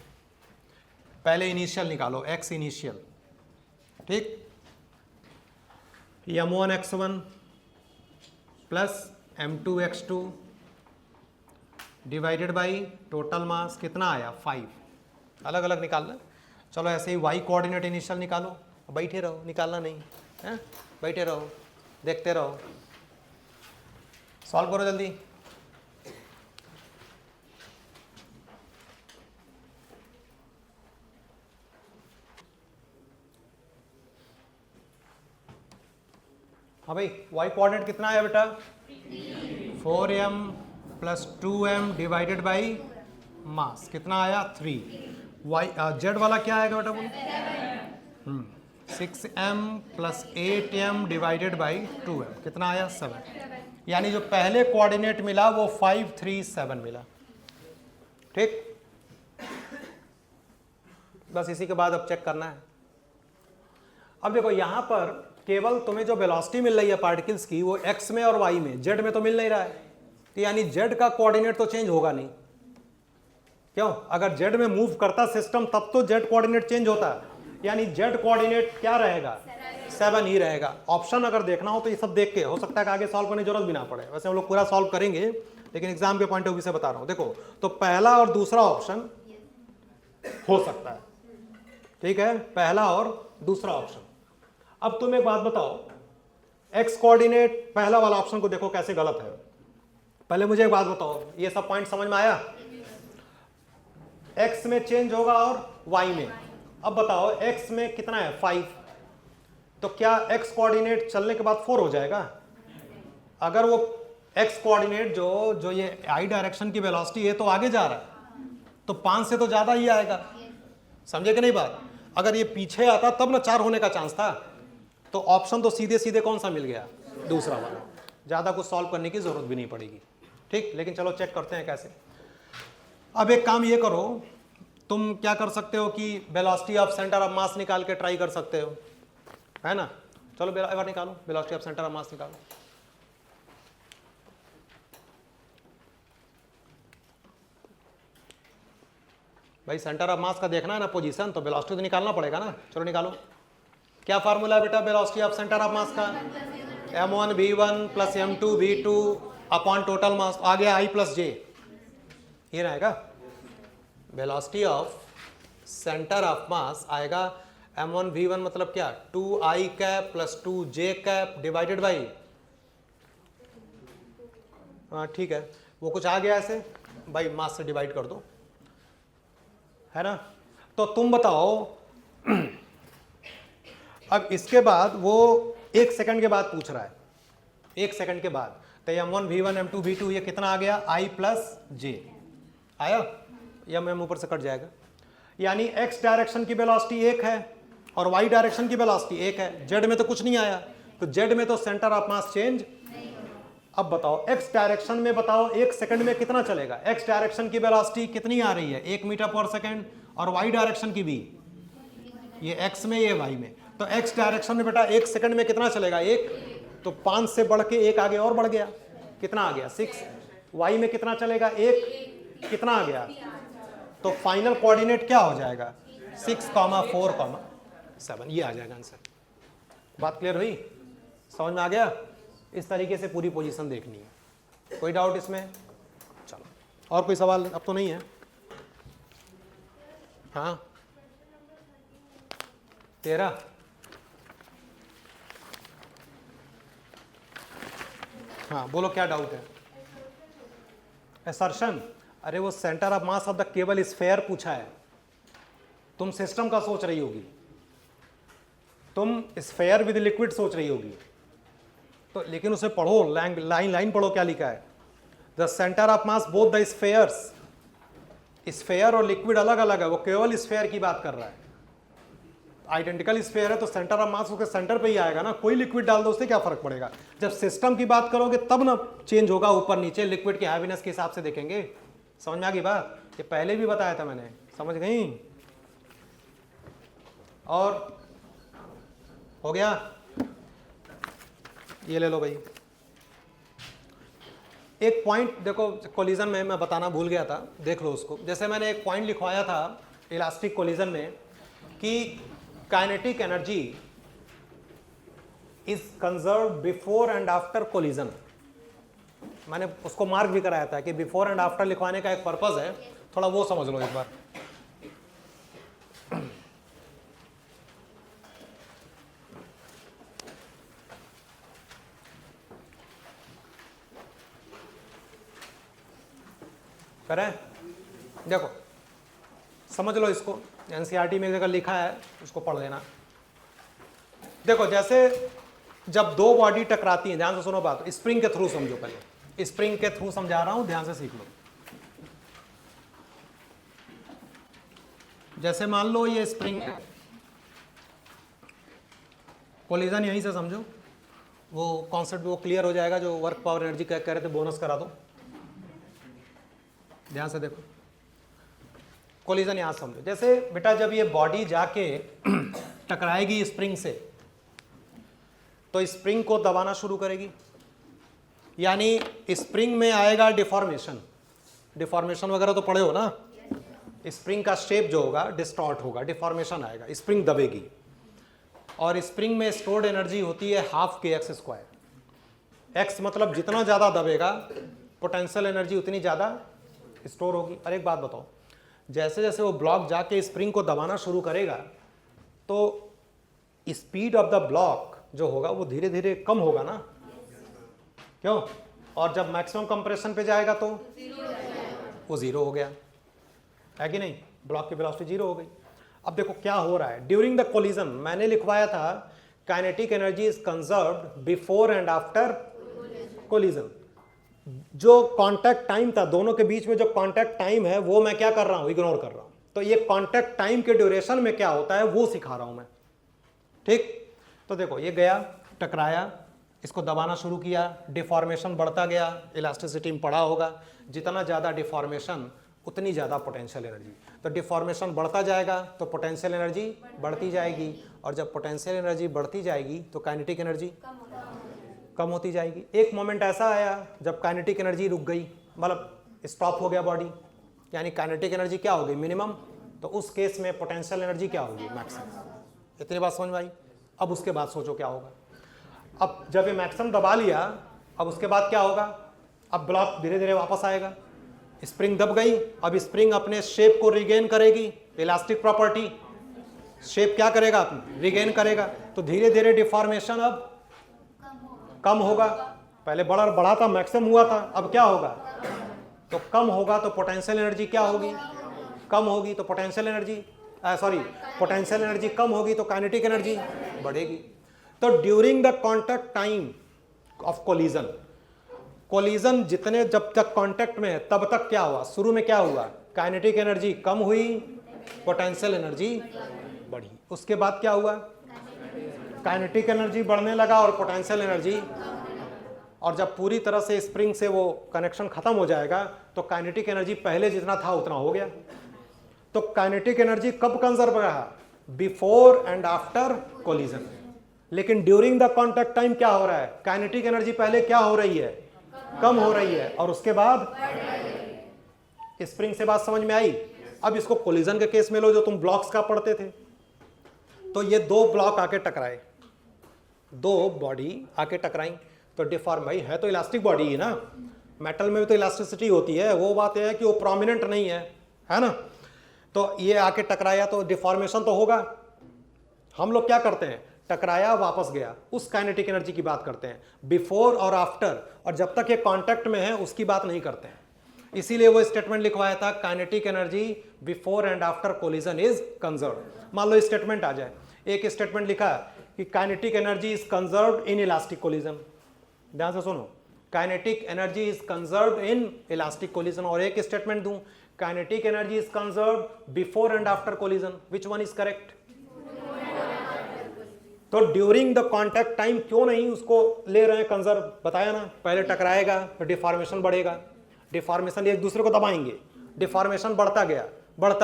पहले इनिशियल निकालो, x इनिशियल। ठीक, m1 x1 plus m2 x2 divided by total mass कितना आया? 5। अलग अलग निकालना। चलो ऐसे ही y कोऑर्डिनेट इनिशियल निकालो। बैठे रहो, निकालना नहीं है, बैठे रहो, देखते रहो, सॉल्व करो जल्दी। हाँ भाई, y कोऑर्डिनेट कितना आया बेटा? 4m plus 2m divided by mass कितना आया? 3। z वाला क्या आएगा बेटा बोलो? 6m plus 8m divided by 2m कितना आया? 7। यानी जो पहले कोऑर्डिनेट मिला वो 5 3 7 मिला। ठीक, बस इसी के बाद अब चेक करना है। अब देखो यहां पर केवल तुम्हें जो वेलोसिटी मिल रही है पार्टिकल्स की वो x में और y में, z में तो मिल नहीं रहा है। तो यानी z का कोऑर्डिनेट तो चेंज होगा नहीं। क्यों? अगर z में मूव करता सिस्टम तब तो z कोऑर्डिनेट चेंज होता है, यानी z कोऑर्डिनेट क्या रहेगा? 7 ही रहेगा। ऑप्शन अगर देखना हो तो ये सब देख के, हो सकता है कि आगे सॉल्व करने की जरूरत भी ना पड़े। वैसे हम लोग पूरा सॉल्व करेंगे, लेकिन एग्जाम के पॉइंट ऑफ व्यू से बता रहा हूं। देखो, तो पहला और दूसरा ऑप्शन हो सकता है। ठीक है, पहला और दूसरा ऑप्शन। अब तुम एक बात बताओ, x कोऑर्डिनेट पहला वाला ऑप्शन को देखो कैसे गलत है। पहले मुझे एक बात बताओ, ये सब पॉइंट समझ में आया? x में चेंज होगा और y में। अब बताओ x में कितना है? 5। तो क्या x कोऑर्डिनेट चलने के बाद 4 हो जाएगा? अगर वो x कोऑर्डिनेट जो ये i डायरेक्शन की वेलोसिटी है तो आगे जा रहा है, तो 5 से तो ज्यादा ही आएगा। समझे कि नहीं बात? अगर ये पीछे आता तब ना 4 होने का चांस था। तो ऑप्शन तो सीधे सीधे कौन सा मिल गया? दूसरा वाला। ज्यादा कुछ सॉल्व करने की जरूरत भी नहीं पड़ेगी। ठीक, लेकिन चलो चेक करते हैं कैसे। अब एक काम ये करो, तुम क्या कर सकते हो कि वेलोसिटी ऑफ सेंटर ऑफ मास निकाल के ट्राई कर सकते हो, है ना? चलो एक बार निकालो, वेलोसिटी ऑफ सेंटर ऑफ मास निकालो। भाई सेंटर ऑफ मास का देखना है ना पोजीशन, तो वेलोसिटी तो निकालना पड़ेगा ना। चलो निकालो। क्या फार्मूला है बेटा velocity of centre of mass का? m1v1 plus m2v2 upon total mass आ गया I प्लस जे, ये रहेगा velocity of centre of mass आएगा m1v1 मतलब क्या 2i cap plus 2j cap divided by, हाँ ठीक है, वो कुछ आ गया ऐसे भाई, मास से डिवाइड कर दो, है ना। तो तुम बताओ अब इसके बाद वो 1 सेकंड के बाद पूछ रहा है, 1 सेकंड के बाद, तो m1 v1 m2 v2 ये कितना आ गया I प्लस जे आया, या m ऊपर से कट जाएगा, यानी x डायरेक्शन की वेलोसिटी 1 है और y डायरेक्शन की वेलोसिटी 1 है, z में तो कुछ नहीं आया, तो z में तो सेंटर ऑफ मास चेंज। अब बताओ x डायरेक्शन में बताओ 1 सेकंड में कितना चलेगा, x डायरेक्शन की वेलोसिटी कितनी आ रही है 1 मीटर पर सेकंड, और y डायरेक्शन की भी, ये x में ये y में, तो x डायरेक्शन में बेटा 1 सेकंड में कितना चलेगा 1, तो 5 से बढ़ के 1 आगे और बढ़ गया, कितना आ गया 6, y में कितना चलेगा 1, कितना आ गया, तो फाइनल कोऑर्डिनेट क्या हो जाएगा 6, 4, 7, ये आ जाएगा आंसर। बात क्लियर हुई, समझ में आ गया। इस तरीके से पूरी पोजीशन देखनी है, कोई डाउट इसमें? चलो और कोई सवाल अब तो नहीं है? हाँ 13, हाँ बोलो क्या डाउट है? असर्शन, अरे वो centre of mass of the cable sphere पूछा है, तुम सिस्टम का सोच रही होगी, तुम स्फेयर विद लिक्विड सोच रही होगी, तो लेकिन उसे पढ़ो, लाइन लाइन पढ़ो क्या लिखा है। The centre of mass both the spheres, sphere और लिक्विड अलग अलग है, वो केवल स्फेयर की बात कर रहा है। आइडेंटिकल स्फेयर है तो सेंटर ऑफ मास उसके सेंटर पे ही आएगा ना, कोई लिक्विड डाल दो उससे क्या फर्क पड़ेगा। जब सिस्टम की बात करोगे तब ना चेंज होगा ऊपर नीचे, लिक्विड की हैवीनेस के हिसाब से देखेंगे। समझ में आ गई बात, ये पहले भी बताया था मैंने, समझ गई? और हो गया, ये ले लो भाई। एक पॉइंट देखो कोलिजन में मैं बताना भूल गया था, देख लो उसको। जैसे मैंने एक पॉइंट लिखवाया था इलास्टिक कोलिजन में कि kinetic energy is conserve before and after collision, मैंने उसको मार्क भी कराया था कि बिफोर एंड आफ्टर लिखवाने का एक पर्पस है, थोड़ा वो समझ लो एक बार। करें, देखो समझ लो इसको, एनसीईआरटी में अगर लिखा है उसको पढ़ लेना। देखो जैसे जब दो बॉडी टकराती हैं, ध्यान से सुनो बात, स्प्रिंग के थ्रू समझो, पहले स्प्रिंग के थ्रू समझा रहा हूं, ध्यान से सीख लो। जैसे मान लो ये स्प्रिंग, कोलिजन यहीं से समझो, वो कॉन्सेप्ट वो क्लियर हो जाएगा, जो वर्क पावर एनर्जी कह रहे थे बोनस करा दो। ध्यान से देखो, कोलिजन यहां समझो। जैसे बेटा जब ये बॉडी जाके टकराएगी स्प्रिंग से, तो स्प्रिंग को दबाना शुरू करेगी, यानी स्प्रिंग में आएगा डिफॉर्मेशन। डिफॉर्मेशन वगैरह तो पढ़े हो ना, स्प्रिंग का शेप जो होगा डिस्टॉर्ट होगा, डिफॉर्मेशन आएगा, स्प्रिंग दबेगी। और स्प्रिंग में स्टोर्ड एनर्जी होती है half k x square. X मतलब जितना ज़्यादा दबेगा पोटेंशियल एनर्जी उतनी ज़्यादा स्टोर होगी। और एक बात बताओ, जैसे जैसे वो ब्लॉक जाके स्प्रिंग को दबाना शुरू करेगा तो स्पीड ऑफ द ब्लॉक जो होगा वो धीरे धीरे कम होगा ना, क्यों? और जब मैक्सिमम कंप्रेशन पे जाएगा तो वो जीरो हो गया, है कि नहीं? ब्लॉक की वेलोसिटी जीरो हो गई। अब देखो क्या हो रहा है ड्यूरिंग द कोलिजन, मैंने लिखवाया था kinetic energy is conserved before and after collision. जो कांटेक्ट टाइम था दोनों के बीच में, जो कांटेक्ट टाइम है वो मैं क्या कर रहा हूं, इग्नोर कर रहा हूं। तो ये कांटेक्ट टाइम के ड्यूरेशन में क्या होता है वो सिखा रहा हूं मैं, ठीक? तो देखो ये गया, टकराया, इसको दबाना शुरू किया, डिफॉर्मेशन बढ़ता गया। इलास्टिसिटी में पढ़ा होगा, जितना ज़्यादा डिफॉर्मेशन उतनी ज़्यादा पोटेंशियल एनर्जी। तो डिफॉर्मेशन बढ़ता जाएगा तो पोटेंशियल एनर्जी बढ़ती जाएगी, और जब पोटेंशियल एनर्जी बढ़ती जाएगी तो काइनेटिक एनर्जी कम होती जाएगी। एक मोमेंट ऐसा आया जब काइनेटिक एनर्जी रुक गई, मतलब स्टॉप हो गया बॉडी, यानी काइनेटिक एनर्जी क्या होगी, मिनिमम। तो उस केस में पोटेंशियल एनर्जी क्या होगी, मैक्सिमम। इतनी बात समझ में आई? अब उसके बाद सोचो क्या होगा। अब जब ये मैक्सिमम दबा लिया, अब उसके बाद क्या होगा, अब ब्लॉक धीरे धीरे वापस आएगा, स्प्रिंग दब गई, अब स्प्रिंग अपने शेप को रिगेन करेगी, इलास्टिक प्रॉपर्टी, शेप क्या करेगा, रिगेन करेगा, तो धीरे धीरे डिफॉर्मेशन अब कम होगा। पहले बड़ा था, मैक्सिमम हुआ था, अब क्या होगा, तो कम होगा, तो पोटेंशियल एनर्जी क्या होगी, कम होगी, तो पोटेंशियल एनर्जी पोटेंशियल एनर्जी कम होगी तो काइनेटिक एनर्जी बढ़ेगी। तो during the contact time of collision, collision जितने जब तक कांटेक्ट में है तब तक क्या हुआ, शुरू में क्या हुआ, काइनेटिक एनर्जी कम हुई, पोटेंशियल एनर्जी बढ़ी। उसके बाद क्या हुआ, काइनेटिक एनर्जी बढ़ने लगा और पोटेंशियल एनर्जी, और जब पूरी तरह से स्प्रिंग से वो कनेक्शन खत्म हो जाएगा तो काइनेटिक एनर्जी पहले जितना था उतना हो गया। तो काइनेटिक एनर्जी कब कंजर्व रहा, बिफोर एंड आफ्टर कोलिजन। लेकिन ड्यूरिंग द कॉन्टैक्ट टाइम क्या हो रहा है, काइनेटिक एनर्जी पहले क्या हो रही है, कम हो रही है, और उसके बाद स्प्रिंग से बात समझ में आई। अब इसको कोलिजन के केस में लो जो तुम ब्लॉक्स का पढ़ते थे। तो ये दो ब्लॉक आके टकराए, दो बॉडी आके टकराई, तो डिफॉर्म, भाई है तो इलास्टिक बॉडी है ना, मेटल में भी तो इलास्टिसिटी होती है, वो बात है कि वो प्रोमिनेंट नहीं है ना। तो ये आके टकराया तो डिफॉर्मेशन तो होगा। हम लोग क्या करते हैं, टकराया वापस गया, उस काइनेटिक एनर्जी की बात करते हैं, बिफोर और आफ्टर, और जब तक ये कांटेक्ट में है उसकी बात नहीं करते हैं। इसीलिए वो स्टेटमेंट लिखवाया था, kinetic energy before and after collision is conserved. मान लो स्टेटमेंट आ जाए, एक स्टेटमेंट लिखा कि kinetic energy is conserved in elastic collision, ध्यान से सुनो, kinetic energy is conserved in elastic collision, और एक स्टेटमेंट दूं, kinetic energy is conserved before and after collision, which one is correct. तो ड्यूरिंग द कॉन्टैक्ट टाइम क्यों नहीं उसको ले रहे हैं कंजर्व, बताया ना, पहले टकराएगा तो डिफॉर्मेशन बढ़ेगा, डिफॉर्मेशन एक दूसरे को दबाएंगे, डिफॉर्मेशन बढ़ता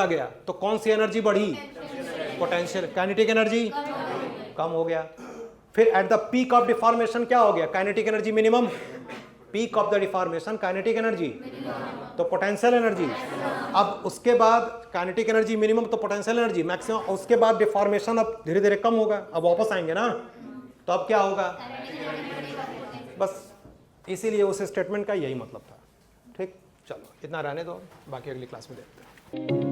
गया तो कौन सी एनर्जी बढ़ी, पोटेंशियल, काइनेटिक एनर्जी कम हो गया। फिर at the peak of deformation क्या हो गया, kinetic energy minimum, peak of the deformation kinetic energy तो पोटेंशियल एनर्जी। अब उसके बाद काइनेटिक एनर्जी मिनिमम तो पोटेंशियल एनर्जी मैक्सिमम, उसके बाद डिफॉर्मेशन अब धीरे धीरे कम होगा, अब वापस आएंगे ना, तो अब क्या होगा, बस इसीलिए उस स्टेटमेंट का यही मतलब था। ठीक, चलो इतना रहने दो, बाकी अगली क्लास में देखते हैं।